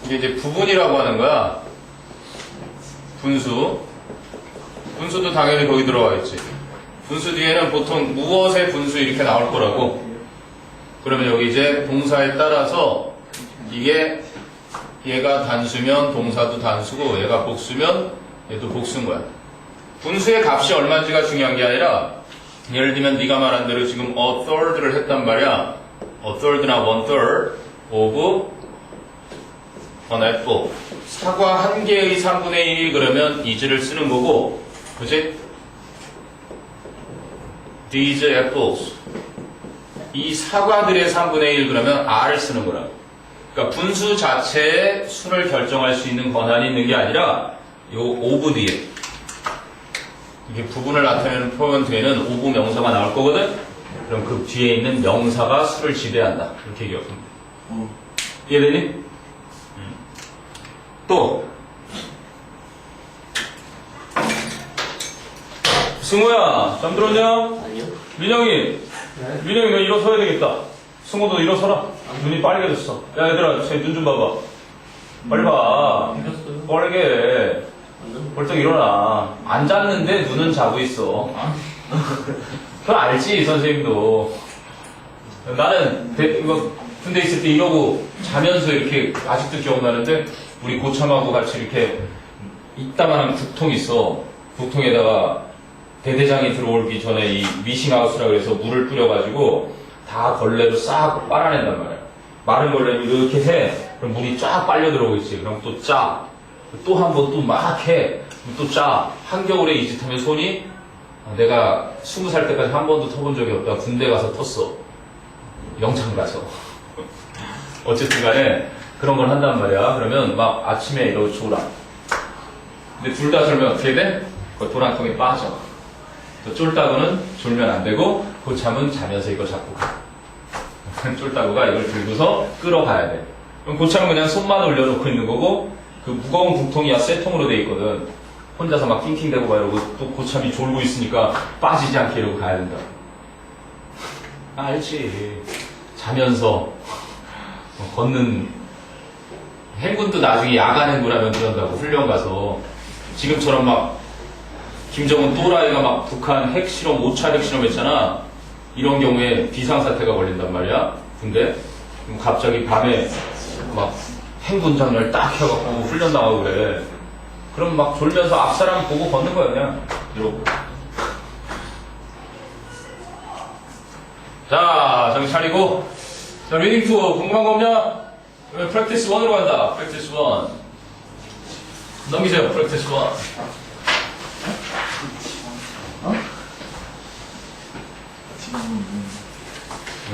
이게 이제 부분이라고 하는 거야. 분수. 분수도 당연히 거기 들어와 있지. 분수 뒤에는 보통 무엇의 분수 이렇게 나올 거라고. 그러면 여기 이제 동사에 따라서 이게 얘가 단수면 동사도 단수고 얘가 복수면 얘도 복수인 거야. 분수의 값이 얼마인지가 중요한 게 아니라 예를 들면 네가 말한 대로 지금 a third를 했단 말이야. a third나 1/3 of an apple. 사과 한 개의 3분의 1 그러면 is를 쓰는 거고, 그치? These apples. 이 사과들의 3분의 1 그러면 r을 쓰는 거라. 그러니까 분수 자체의 수를 결정할 수 있는 권한이 있는 게 아니라 요 of 뒤에 이게 부분을 나타내는 표현 뒤에는 of 명사가 나올 거거든? 그럼 그 뒤에 있는 명사가 수를 지배한다. 이렇게 기억하면 돼. 이해되니? 또 승우야, 잠들었냐? 아니요. 민영이, 민영이 너 일어서야 되겠다. 승우도 일어서라. 눈이 빨개졌어. 야, 얘들아, 쟤 눈 좀 봐봐. 빨리 봐. 생겼어요. 빠르게. 완전 벌떡 일어나. 안 잤는데 눈은 자고 있어. 그건 알지, 선생님도. 나는 이거 군대 있을 때 이러고 자면서 이렇게 아직도 기억나는데 우리 고참하고 같이 이렇게 이따만한 국통 있어. 국통에다가 대대장이 들어오기 전에 이 미싱하우스라 그래서 물을 뿌려가지고 다 걸레로 싹 빨아낸단 말이야. 마른 걸레를 이렇게 해. 그럼 물이 쫙 빨려 들어오고 있지. 그럼 또 짜. 또 한 번 또 막 해. 또 짜. 한겨울에 이 짓 하면 손이 내가 20살 때까지 한 번도 터본 적이 없다. 군대 가서 텄어. 영창 가서. 어쨌든 간에 그런 걸 한단 말이야. 그러면 막 아침에 이러고 졸아. 근데 둘 다 졸면 어떻게 돼? 그 도랑통에 빠져. 또 쫄따구는 졸면 안 되고 고참은 자면서 이거 잡고 가. 쫄따구가 이걸 들고서 끌어가야 돼. 그럼 고참은 그냥 손만 올려놓고 있는 거고 그 무거운 국통이야 쇠통으로 돼 있거든. 혼자서 막 낑낑대고 막 이러고 또 고참이 졸고 있으니까 빠지지 않게 이러고 가야 된다. 알지. 자면서 걷는 행군도 나중에 야간 행군하면 그런다고 훈련 가서 지금처럼 막 김정은 또라이가 막 북한 핵실험 5차 핵실험 했잖아. 이런 경우에 비상사태가 걸린단 말이야. 근데 갑자기 밤에 막 행군장렬 딱 켜갖고 훈련 나가고 그래. 그럼 막 졸면서 앞사람 보고 걷는 거야 그냥 이러고. 자, 정신 차리고. 자, 리딩 투어 궁금한 거 없냐? 프랙티스 1으로 간다. 프랙티스 1. 넘기세요. 프랙티스 1.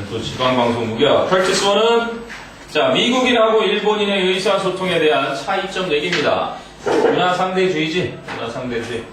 또 지방방송국이야. 프랙티스 1은 자, 미국인하고 일본인의 의사소통에 대한 차이점 얘기입니다. 문화상대주의지? 문화상대주의.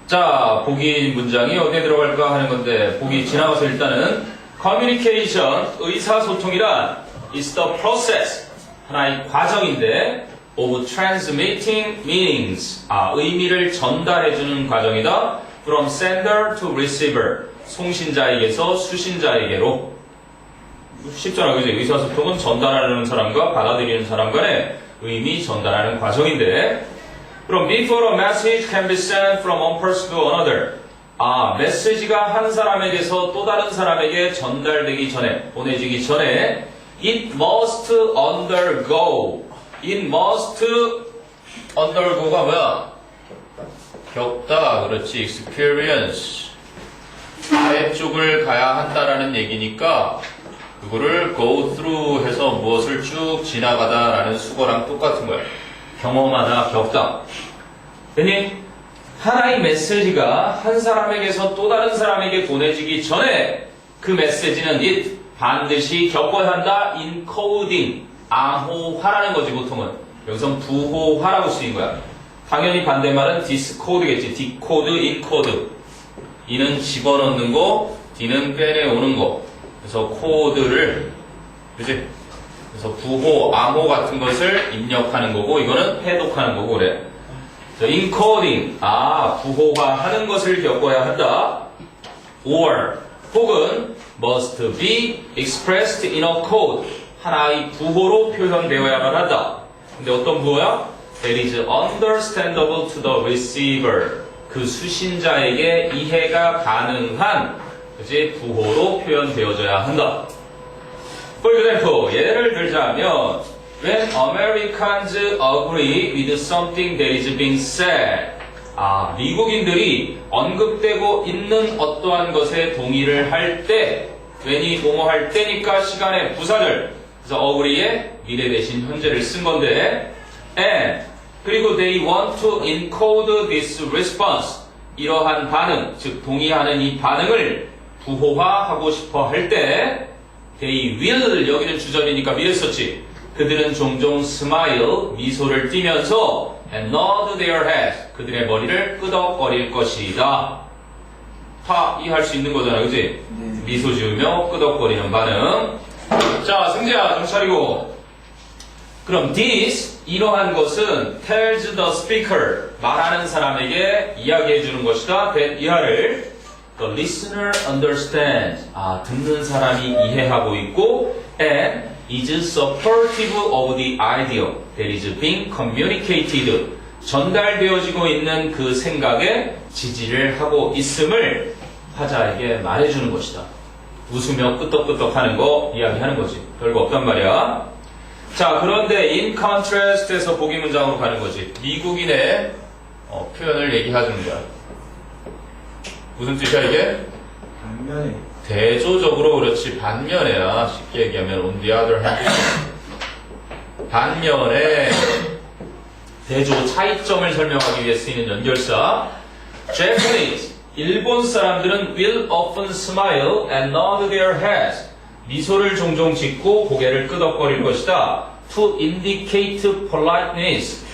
자, 보기 문장이 어디에 들어갈까 하는 건데, 보기 지나가서 일단은 communication, 의사소통이란 is the process, 하나의 과정인데 of transmitting meanings, 의미를 전달해주는 과정이다. from sender to receiver, 송신자에게서 수신자에게로. 쉽잖아, 그지? 의사소통은 전달하는 사람과 받아들이는 사람 간의 의미 전달하는 과정인데, 그럼 before a message can be sent from one person to another. 메시지가 한 사람에게서 또 다른 사람에게 전달되기 전에, 보내지기 전에, it must undergo. it must undergo가 뭐야? 겪다, 그렇지. experience. 아래쪽을 가야 한다라는 얘기니까, 그거를 go through 해서 무엇을 쭉 지나가다라는 수거랑 똑같은 거야. 경험하다, 겪다. 되니? 하나의 메시지가 한 사람에게서 또 다른 사람에게 보내지기 전에 그 메시지는 it 반드시 겪어야 한다. encoding. 암호화라는 거지, 보통은. 여기선 부호화라고 쓰인 거야. 당연히 반대말은 discode겠지. decode, encode. 이는 집어넣는 거, D는 빼내오는 거. 그래서 코드를, 그지? 그래서 부호, 암호 같은 것을 입력하는 거고, 이거는 해독하는 거고, 그래. encoding, 부호화하는 것을 겪어야 한다. or, 혹은 must be expressed in a code, 하나의 부호로 표현되어야만 한다. 근데 어떤 부호야? that is understandable to the receiver, 그 수신자에게 이해가 가능한 그지? 부호로 표현되어져야 한다. For example, 예를 들자면 when Americans agree with something that is being said, 미국인들이 언급되고 있는 어떠한 것에 동의를 할 때, when이 뭐뭐 할 때니까 시간의 부사절, 그래서 agree에 미래 대신 현재를 쓴 건데, and 그리고 they want to encode this response, 이러한 반응, 즉 동의하는 이 반응을 부호화하고 싶어 할 때, they will, 여기는 주절이니까 미래 썼지. 그들은 종종 smile, 미소를 띠면서 and nod their heads, 그들의 머리를 끄덕거릴 것이다. 다 이해할 수 있는 거잖아, 그지? 네. 미소 지으며 끄덕거리는 반응. 자, 승재야, 정 차리고. 그럼 this, 이러한 것은 tells the speaker, 말하는 사람에게 이야기해 주는 것이다. that 이하를 the listener understands. 듣는 사람이 이해하고 있고 and is supportive of the idea that is being communicated. 전달되어지고 있는 그 생각에 지지를 하고 있음을 화자에게 말해주는 것이다. 웃으며 끄떡끄떡 하는 거 이야기하는 거지. 별거 없단 말이야. 자, 그런데 in contrast에서 보기 문장으로 가는 거지. 미국인의 표현을 얘기하는 거야. 무슨 뜻이야 이게? 반면에 대조적으로 그렇지. 반면에야. 쉽게 얘기하면 on the other hand. 반면에 대조 차이점을 설명하기 위해 쓰이는 연결사. Japanese 일본 사람들은 will often smile and nod their heads. 미소를 종종 짓고 고개를 끄덕거릴 것이다. To indicate politeness.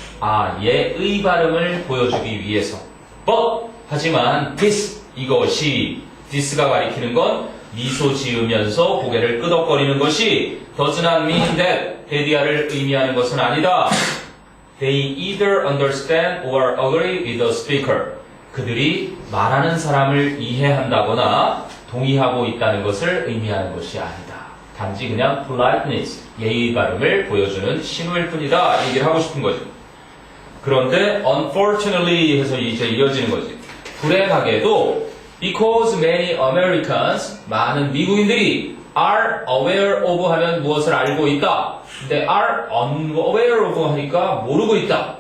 예의 발음을 보여주기 위해서. But 하지만 this 이것이 this가 가리키는 건 미소 지으면서 고개를 끄덕거리는 것이 does not mean that 대디아를 의미하는 것은 아니다. They either understand or agree with the speaker. 그들이 말하는 사람을 이해한다거나 동의하고 있다는 것을 의미하는 것이 아니다. 단지 그냥 politeness, 예의 발음을 보여주는 신호일 뿐이다. 얘기를 하고 싶은 거죠. 그런데 unfortunately 해서 이제 이어지는 거지. 불행하게도 because many Americans, 많은 미국인들이 are aware of 하면 무엇을 알고 있다. 근데 are unaware of 하니까 모르고 있다.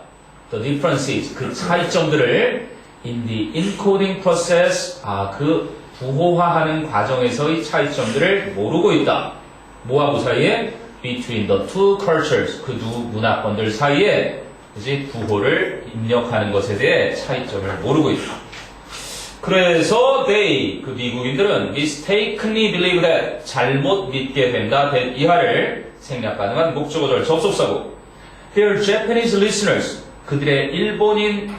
The differences, 그 차이점들을 in the encoding process, 그 부호화하는 과정에서의 차이점들을 모르고 있다. 뭐하고 사이에? Between the two cultures, 그 두 문화권들 사이에 이제 부호를 입력하는 것에 대해 차이점을 모르고 있다. 그래서 they, 그 미국인들은 mistakenly believe that, 잘못 믿게 된다. that 이하를 생략 가능한 목적어절 접속사고. Their Japanese listeners, 그들의 일본인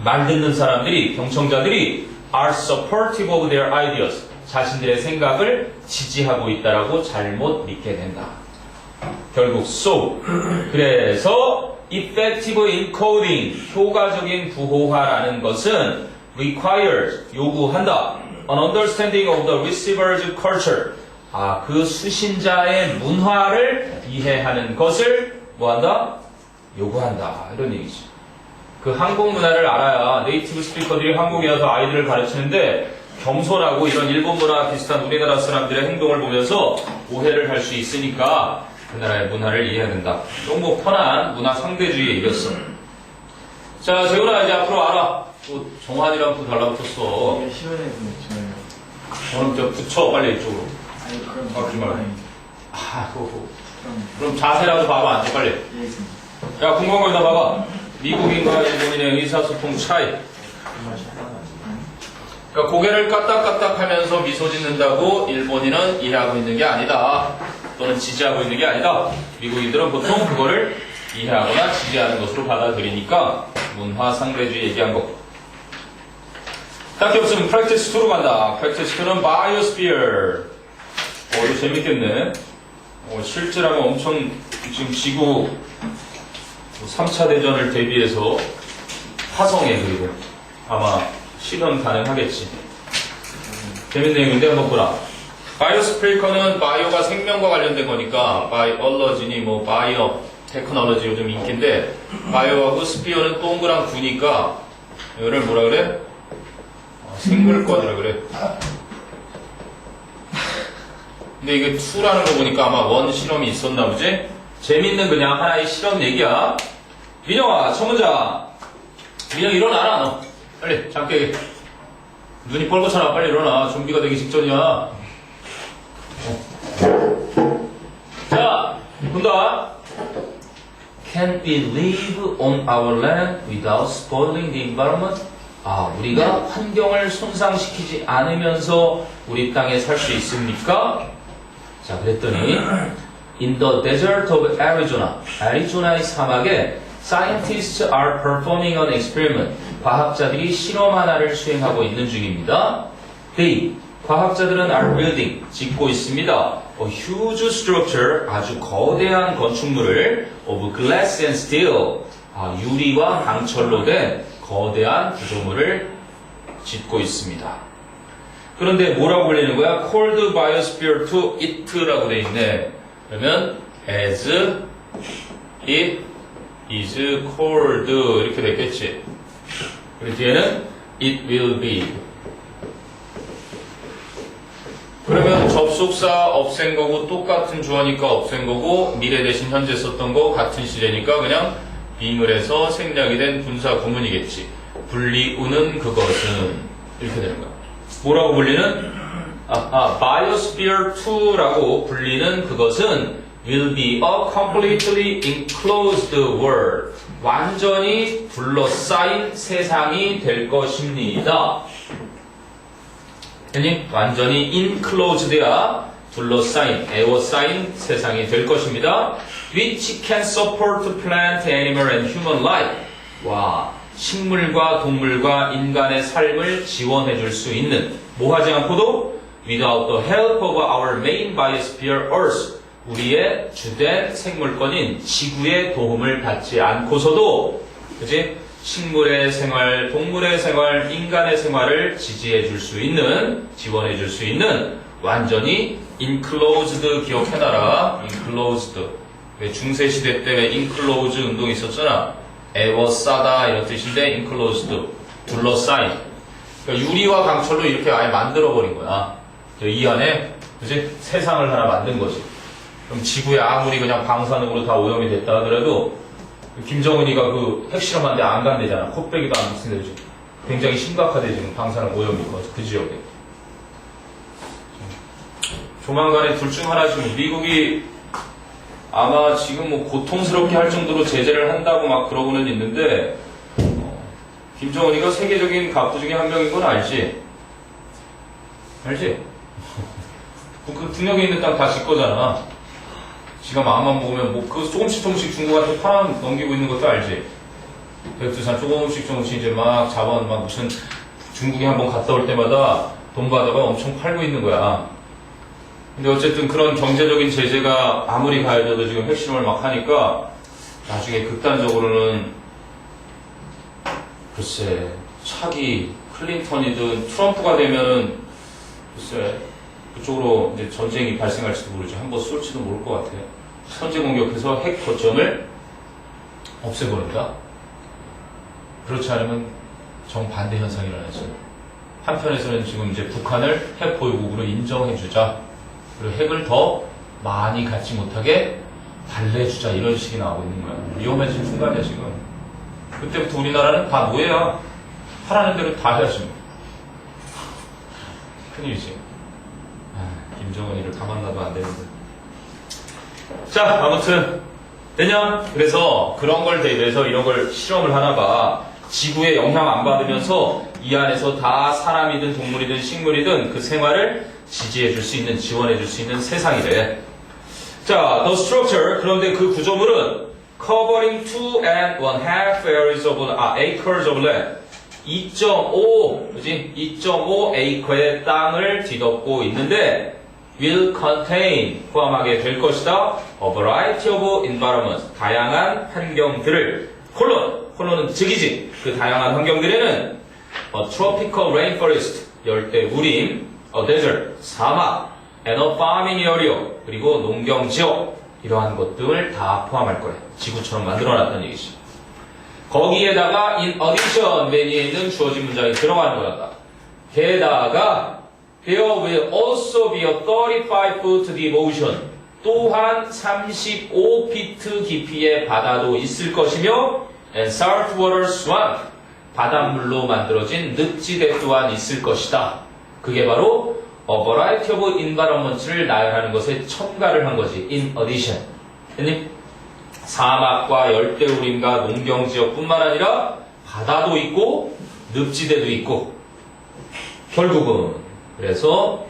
말 듣는 사람들이, 경청자들이 are supportive of their ideas, 자신들의 생각을 지지하고 있다라고 잘못 믿게 된다. 결국 so, 그래서 effective encoding, 효과적인 부호화라는 것은 requires, 요구한다. an understanding of the receiver's culture, 그 수신자의 문화를 이해하는 것을 뭐한다? 요구한다. 이런 얘기지. 그 한국 문화를 알아야 네이티브 스피커들이 한국에 와서 아이들을 가르치는데 겸손하고 이런 일본 문화 비슷한 우리나라 사람들의 행동을 보면서 오해를 할 수 있으니까 그 나라의 문화를 이해해야 된다. 너무 편한 문화 상대주의에 이겼어. 자, 재훈아 이제 앞으로 알아. 또 정환이랑 또 달라붙었어. 이게 시원해 보면 너는 저 붙여 빨리 이쪽으로. 아니 그럼 그러지 말고. 그럼 그럼 자세라도 봐봐. 앉아 빨리. 예 있습니다. 야, 궁금한 거 있나 봐봐. 미국인과 일본인의 의사소통 차이. 그 맛이 하나도 안 그러니까 고개를 까딱까딱 하면서 미소 짓는다고 일본인은 이해하고 있는 게 아니다. 또는 지지하고 있는 게 아니다. 미국인들은 보통 그거를 이해하거나 지지하는 것으로 받아들이니까 문화 상대주의 얘기한 거. 딱히 없으면 practice 2로 간다. practice 2는 biosphere. 이거 재밌겠네. 실제라면 엄청 지금 지구 3차 대전을 대비해서 화성에 그리고 아마 실현 가능하겠지. 재밌는 내용인데 한번 보라. 바이오스피어는 바이오가 생명과 관련된 거니까 바이올러지니 뭐 바이오 테크놀로지 요즘 인기인데 바이오하고 스피어는 동그란 구니까 이거를 뭐라 그래? 생물권이라 그래. 근데 이게 2라는 거 보니까 아마 원 실험이 있었나 보지? 재밌는 그냥 하나의 실험 얘기야. 민영아, 첫 문장. 민영 일어나라 너. 빨리 잠깨. 눈이 뻘겋잖아. 빨리 일어나. 준비가 되기 직전이야. 자, 본다. Can we live on our land without spoiling the environment? 우리가 환경을 손상시키지 않으면서 우리 땅에 살 수 있습니까? 자, 그랬더니 In the desert of Arizona, 애리조나의 사막에 Scientists are performing an experiment. 과학자들이 실험 하나를 수행하고 있는 중입니다. They, 과학자들은 are building, 짓고 있습니다. A huge structure, 아주 거대한 건축물을 of glass and steel, 유리와 강철로 된 거대한 구조물을 짓고 있습니다. 그런데 뭐라고 불리는 거야? Cold biosphere to it라고 돼 있네. 그러면 as it is cold 이렇게 됐겠지. 그리고 뒤에는 it will be. 그러면 접속사 없앤 거고 똑같은 주어니까 없앤 거고 미래 대신 현재 썼던 거 같은 시제니까 그냥 빙을 해서 생략이 된 분사 구문이겠지. 불리우는 그것은 이렇게 되는 거야. 뭐라고 불리는? biosphere 2라고 불리는 그것은 will be a completely enclosed world. 완전히 둘러싸인 세상이 될 것입니다. 아니, 완전히 enclosed야 둘러싸인, 에워싸인 세상이 될 것입니다. Which can support plant, animal, and human life. 와, 식물과 동물과 인간의 삶을 지원해 줄 수 있는, 뭐 하지 않고도 without the help of our main biosphere Earth. 우리의 주된 생물권인 지구의 도움을 받지 않고서도, 그치? 식물의 생활, 동물의 생활, 인간의 생활을 지지해 줄 수 있는, 지원해 줄 수 있는 완전히 enclosed 기억해놔라. enclosed. 왜 중세시대 때 왜 enclosed 운동이 있었잖아. 에워싸다 이런 뜻인데 enclosed. 둘러싸인. 그러니까 유리와 강철로 이렇게 아예 만들어버린 거야. 이 안에 그치? 세상을 하나 만든 거지. 그럼 지구에 아무리 그냥 방사능으로 다 오염이 됐다 하더라도 김정은이가 그 핵실험하는데 안 간대잖아. 코빼기도 안 붙인대 지금. 굉장히 심각하대 지금 방사능 오염이 그 지역에. 조만간에 둘 중 하나 지금 미국이 아마 지금 뭐 고통스럽게 할 정도로 제재를 한다고 막 그러고는 있는데 김정은이가 세계적인 갑부 중에 한 명인 건 알지? 알지? 그 두 명이 있는 땅 다 지 거잖아. 지가 마음만 먹으면 뭐 그 조금씩 중국한테 팔아 넘기고 있는 것도 알지. 백두산 조금씩 이제 막 자본 막 무슨 중국에 한번 갔다 올 때마다 돈 받아가 엄청 팔고 있는 거야. 근데 어쨌든 그런 경제적인 제재가 아무리 가해져도 지금 핵실험을 막 하니까 나중에 극단적으로는 글쎄 차기 클린턴이든 트럼프가 되면은 글쎄 그쪽으로 이제 전쟁이 발생할지도 모르지. 한번 쏠지도 모를 것 같아요. 선제 공격해서 핵 거점을 없애버린다? 그렇지 않으면 정반대 현상이 일어나죠. 한편에서는 지금 이제 북한을 핵 보유국으로 인정해주자. 그리고 핵을 더 많이 갖지 못하게 달래주자. 이런 식이 나오고 있는 거야. 위험해진 순간이야, 지금. 그때부터 우리나라는 다 노예야. 하라는 대로 다 해야지. 큰일이지. 김정은이를 가만 놔도 안 되는데. 자, 아무튼 됐냐? 그래서 그런 걸 대비해서 이런 걸 실험을 하나 봐. 지구에 영향 안 받으면서 이 안에서 다 사람이든 동물이든 식물이든 그 생활을 지지해 줄 수 있는, 지원해 줄 수 있는 세상이래. 자, the structure. 그런데 그 구조물은 covering 2.5 acres of land. 2.5, 그지? 2.5 에이커의 땅을 뒤덮고 있는데 will contain, 포함하게 될 것이다. a variety of environments, 다양한 환경들을, 콜론은 즉이지. 그 다양한 환경들에는 a tropical rainforest, 열대 우림, a desert, 사막, and a farming area, 그리고 농경지역, 이러한 것들을 다 포함할 거예요. 지구처럼 만들어놨다는 얘기지. 거기에다가 in addition, 맨 위에 있는 주어진 문장이 들어가는 거란다. 게다가 there will also be a 35-foot deep ocean. 또한 35피트 깊이의 바다도 있을 것이며 and saltwater swamp. 바닷물로 만들어진 늪지대 또한 있을 것이다. 그게 바로 a variety of environments를 나열하는 것에 첨가를 한 거지. in addition. 됐니? 사막과 열대우림과 농경지역뿐만 아니라 바다도 있고 늪지대도 있고 결국은 그래서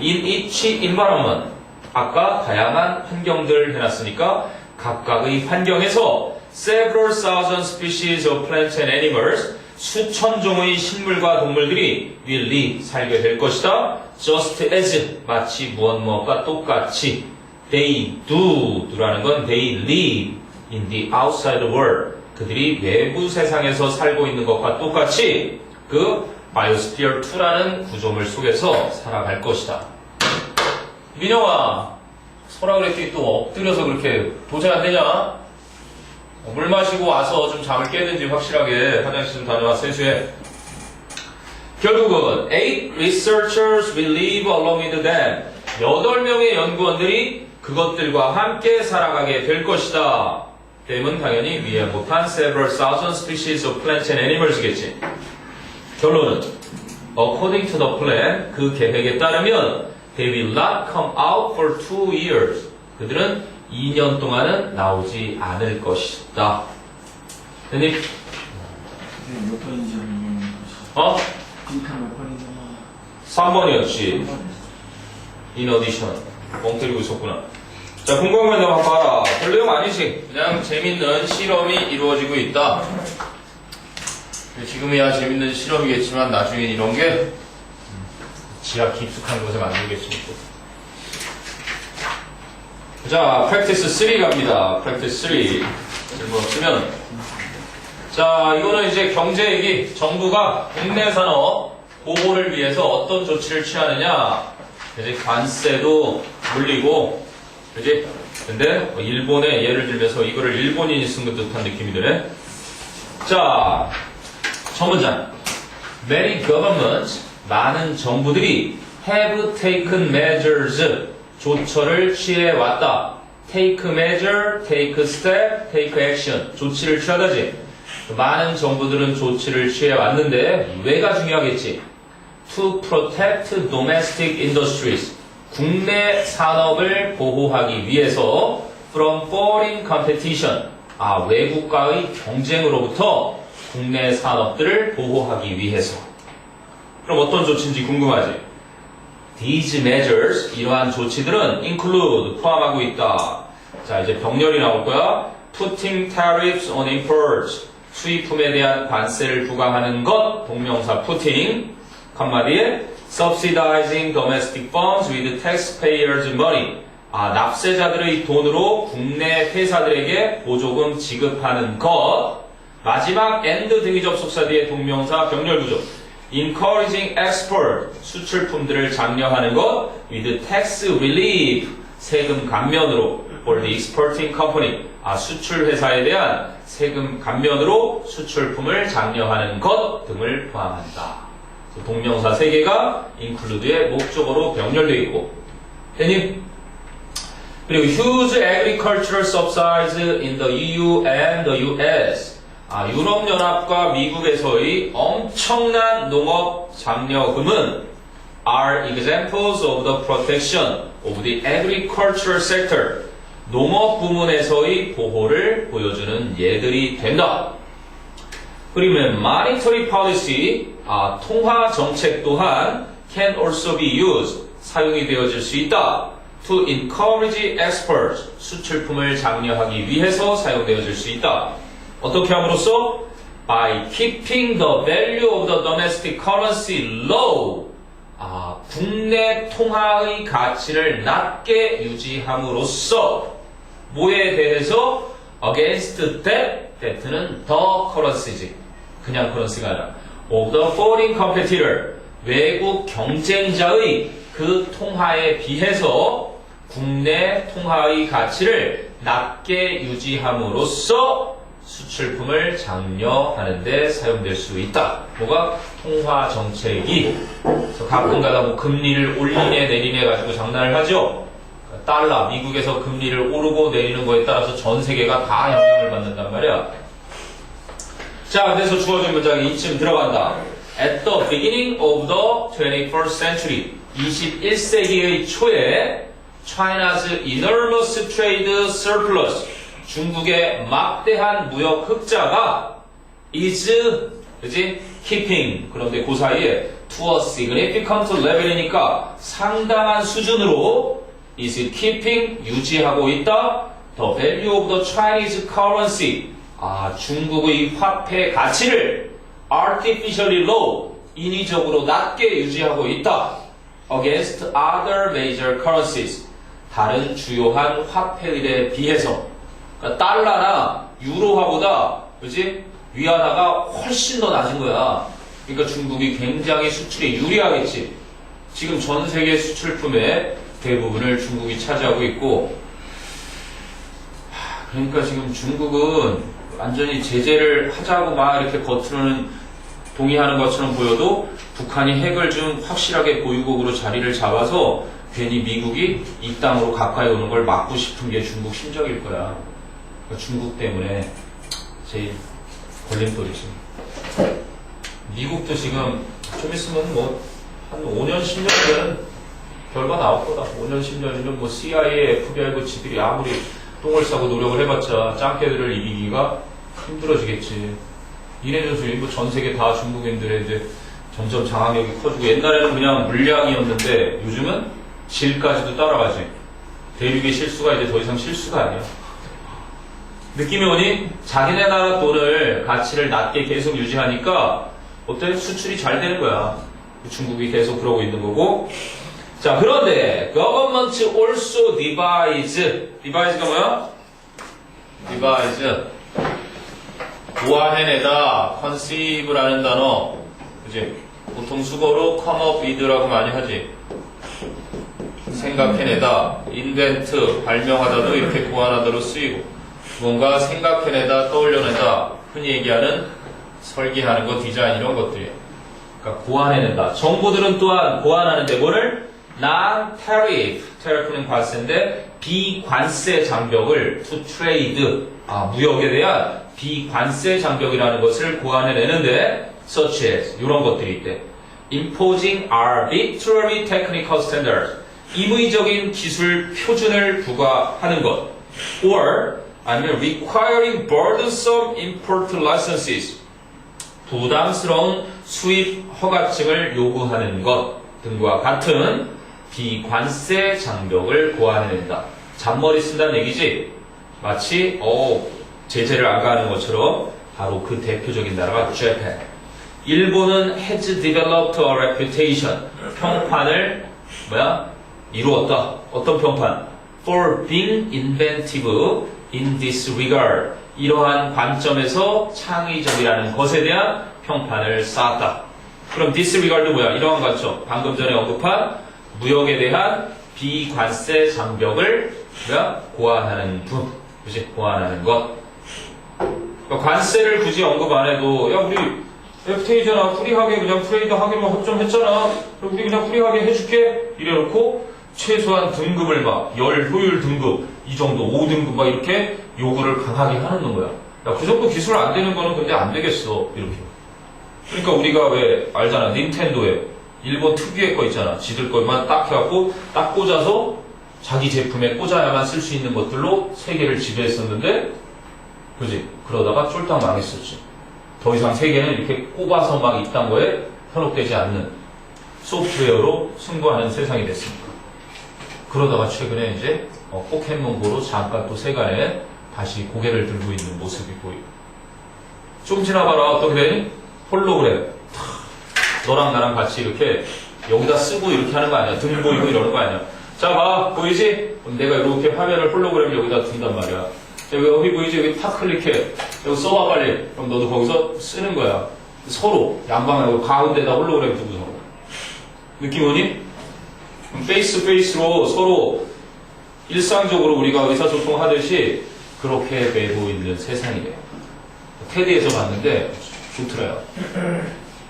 in each environment 아까 다양한 환경들을 해놨으니까 각각의 환경에서 several thousand species of plants and animals 수천 종의 식물과 동물들이 will live 살게 될 것이다. just as 마치 무엇과 똑같이 they do라는 건 they live in the outside world 그들이 외부 세상에서 살고 있는 것과 똑같이 그 바이오스피어 2라는 구조물 속에서 살아갈 것이다. 민영아, 서라 그랬더니 또 엎드려서 그렇게 도저히 안 되냐? 물 마시고 와서 좀 잠을 깼는지 확실하게 화장실 좀 다녀와 세수해. 결국은 8 researchers will live along with them. 8명의 연구원들이 그것들과 함께 살아가게 될 것이다. 댐은 당연히 위에 못한 several thousand species of plants and animals겠지. 결론은 according to the plan, 그 계획에 따르면 they will not come out for 2 years. 그들은 2년 동안은 나오지 않을 것이다. 됐니? 몇 번인지 한번 어? 빈칸 몇 번인지 3번이었지. in addition. 뻥 때리고 있었구나. 자, 궁금한 거 한번 봐라. 별 내용 아니지. 그냥 재밌는 실험이 이루어지고 있다. 지금이야 재밌는 실험이겠지만 나중엔 이런 게 지하 깊숙한 곳에 만들겠습니다. 자, practice 3 갑니다. practice 3. 질문 없으면. 자, 이거는 이제 경제 얘기. 정부가 국내 산업 보호를 위해서 어떤 조치를 취하느냐. 이제 관세도 물리고, 그지? 근데 일본의 예를 들면서 이거를 일본인이 쓴 듯한 느낌이 드네. 자, 첫 문장. Many governments, 많은 정부들이 have taken measures, 조처를 취해왔다. take measure, take step, take action. 조치를 취하다지. 많은 정부들은 조치를 취해왔는데 왜가 중요하겠지? To protect domestic industries. 국내 산업을 보호하기 위해서 from foreign competition. 외국과의 경쟁으로부터 국내 산업들을 보호하기 위해서. 그럼 어떤 조치인지 궁금하지? These measures, 이러한 조치들은 include, 포함하고 있다. 자, 이제 병렬이 나올 거야. Putting tariffs on imports, 수입품에 대한 관세를 부과하는 것, 동명사 putting, 한마디에 subsidizing domestic funds with taxpayers' money, 납세자들의 돈으로 국내 회사들에게 보조금 지급하는 것. 마지막 and 등위 접속사 뒤에 동명사 병렬 구조. encouraging export, 수출품들을 장려하는 것. with tax relief, 세금 감면으로. for the exporting company, 수출 회사에 대한 세금 감면으로 수출품을 장려하는 것 등을 포함한다. 동명사 3개가 include의 목적어로 병렬되어 있고. 됐니? 그리고 huge agricultural subsidies in the EU and the US. 유럽연합과 미국에서의 엄청난 농업 장려금은 are examples of the protection of the agricultural sector. 농업 부문에서의 보호를 보여주는 예들이 된다. 그러면 monetary policy, 통화 정책 또한 can also be used, 사용이 되어질 수 있다. to encourage exports, 수출품을 장려하기 위해서 사용되어질 수 있다. 어떻게 함으로써? by keeping the value of the domestic currency low, 국내 통화의 가치를 낮게 유지함으로써 뭐에 대해서? against debt, debt는 the currency지. 그냥 currency가 아니라 of the foreign competitor, 외국 경쟁자의 그 통화에 비해서 국내 통화의 가치를 낮게 유지함으로써 수출품을 장려하는 데 사용될 수 있다. 뭐가? 통화 정책이. 그래서 가끔가다 뭐 금리를 올리네 내리네 가지고 장난을 하죠. 달러, 미국에서 금리를 오르고 내리는 거에 따라서 전 세계가 다 영향을 받는단 말이야. 자, 그래서 주어진 문장이 이쯤 들어간다. At the beginning of the 21st century, 21세기의 초에 China's enormous trade surplus, 중국의 막대한 무역 흑자가 is, 그지? keeping, 그런데 그 사이에 to a significant level이니까 상당한 수준으로 is keeping, 유지하고 있다. The value of the Chinese currency, 중국의 화폐 가치를 artificially low, 인위적으로 낮게 유지하고 있다. against other major currencies, 다른 주요한 화폐들에 비해서. 그러니까 달러나 유로화보다 그지? 위안화가 훨씬 더 낮은 거야. 그러니까 중국이 굉장히 수출에 유리하겠지. 지금 전 세계 수출품의 대부분을 중국이 차지하고 있고, 그러니까 지금 중국은 완전히 제재를 하자고 막 이렇게 겉으로는 동의하는 것처럼 보여도 북한이 핵을 좀 확실하게 보유국으로 자리를 잡아서 괜히 미국이 이 땅으로 가까이 오는 걸 막고 싶은 게 중국 심정일 거야. 그러니까 중국 때문에 제일 걸림돌이지. 미국도 지금 좀 있으면 뭐 한 5년, 10년은 결과 나올 거다. 5년, 10년이면 뭐 CIA, FBI 그 지들이 아무리 똥을 싸고 노력을 해봤자 짱깨들을 이기기가 힘들어지겠지. 이래저래 뭐전 세계 다 중국인들의 이제 점점 장악력이 커지고 옛날에는 그냥 물량이었는데 요즘은 질까지도 따라가지. 대륙의 실수가 이제 더 이상 실수가 아니야. 느낌이 오니? 자기네 나라 돈을 가치를 낮게 계속 유지하니까 어때? 수출이 잘 되는 거야. 중국이 계속 그러고 있는 거고. 자, 그런데 government also devise가 뭐야? devise 보완해내다, conceive라는 단어, 그지? 보통 수거로 come up with라고 많이 하지. 생각해내다, invent 발명하다도 이렇게 보완하다로 쓰이고, 뭔가 생각해내다, 떠올려내다, 흔히 얘기하는 설계하는 거, 디자인 이런 것들이에요. 그러니까 보완해낸다. 정부들은 또한 보완하는데 뭐를? non-tariff, tariff는 관세인데 비관세 장벽을 to trade, 무역에 대한 비관세 장벽이라는 것을 보완해내는데 such as 이런 것들이 있대. imposing arbitrary technical standards, 임의적인 기술 표준을 부과하는 것, or 아니면 requiring burdensome import licenses, 부담스러운 수입 허가증을 요구하는 것 등과 같은 비관세 장벽을 보완해낸다. 잔머리 쓴다는 얘기지? 마치 제재를 안 가하는 것처럼 바로 그 대표적인 나라가 Japan. 일본은 has developed a reputation, 평판을 이루었다. 어떤 평판? For being inventive in this regard. 이러한 관점에서 창의적이라는 것에 대한 평판을 쌓았다. 그럼 disregard도 뭐야? 이러한 관점. 방금 전에 언급한 무역에 대한 비관세 장벽을 보완하는 분. 그치? 보완하는 것. 그러니까 관세를 굳이 언급 안 해도, 야, 우리 FTA잖아. 프리하게 그냥 트레이드 하기로 협정했잖아. 그럼 우리 그냥 프리하게 해줄게. 이래놓고 최소한 등급을 열 효율 등급, 이 정도, 5등급 이렇게 요구를 강하게 하는 거야. 야, 그 정도 기술 안 되는 거는 근데 안 되겠어. 이렇게. 그러니까 우리가 왜 알잖아. 닌텐도에 일본 특유의 거 있잖아. 지들 것만 딱 해갖고 딱 꽂아서 자기 제품에 꽂아야만 쓸 수 있는 것들로 세계를 지배했었는데, 그지? 그러다가 쫄딱 망했었지. 더 이상 세계는 이렇게 꼽아서 이딴 거에 현혹되지 않는 소프트웨어로 승부하는 세상이 됐습니다. 그러다가 최근에 이제 포켓몬고로 잠깐 또 세간에 다시 고개를 들고 있는 모습이 보이고, 좀 지나봐라. 어떻게 되니? 홀로그램. 너랑 나랑 같이 이렇게 여기다 쓰고 이렇게 하는 거 아니야. 등 보이고 이러는 거 아니야. 자, 봐. 보이지? 그럼 내가 이렇게 화면을 홀로그램 여기다 둔단 말이야. 자, 여기 보이지? 여기 탁 클릭해. 여기 써봐 빨리. 그럼 너도 거기서 쓰는 거야. 서로 양방향으로 가운데다 홀로그램 두고서. 느낌 오니? 페이스 페이스로 서로 일상적으로 우리가 의사소통 하듯이 그렇게 되고 있는 세상이래요. 테디에서 봤는데 좋더라요.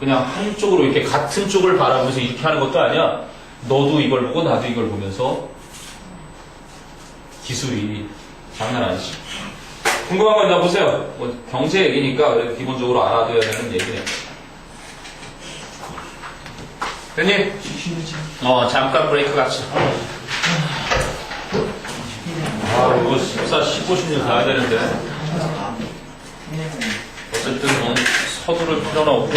그냥 한쪽으로 이렇게 같은 쪽을 바라보면서 이렇게 하는 것도 아니야. 너도 이걸 보고 나도 이걸 보면서 기술이 장난 아니지. 궁금한 거 있나 보세요. 뭐 경제 얘기니까 그래도 기본적으로 알아둬야 되는 얘기네. 됐니? 잠깐 브레이크 같이. 이거 14, 15, 16 가야 되는데. 어쨌든 서두를 필요는 없고.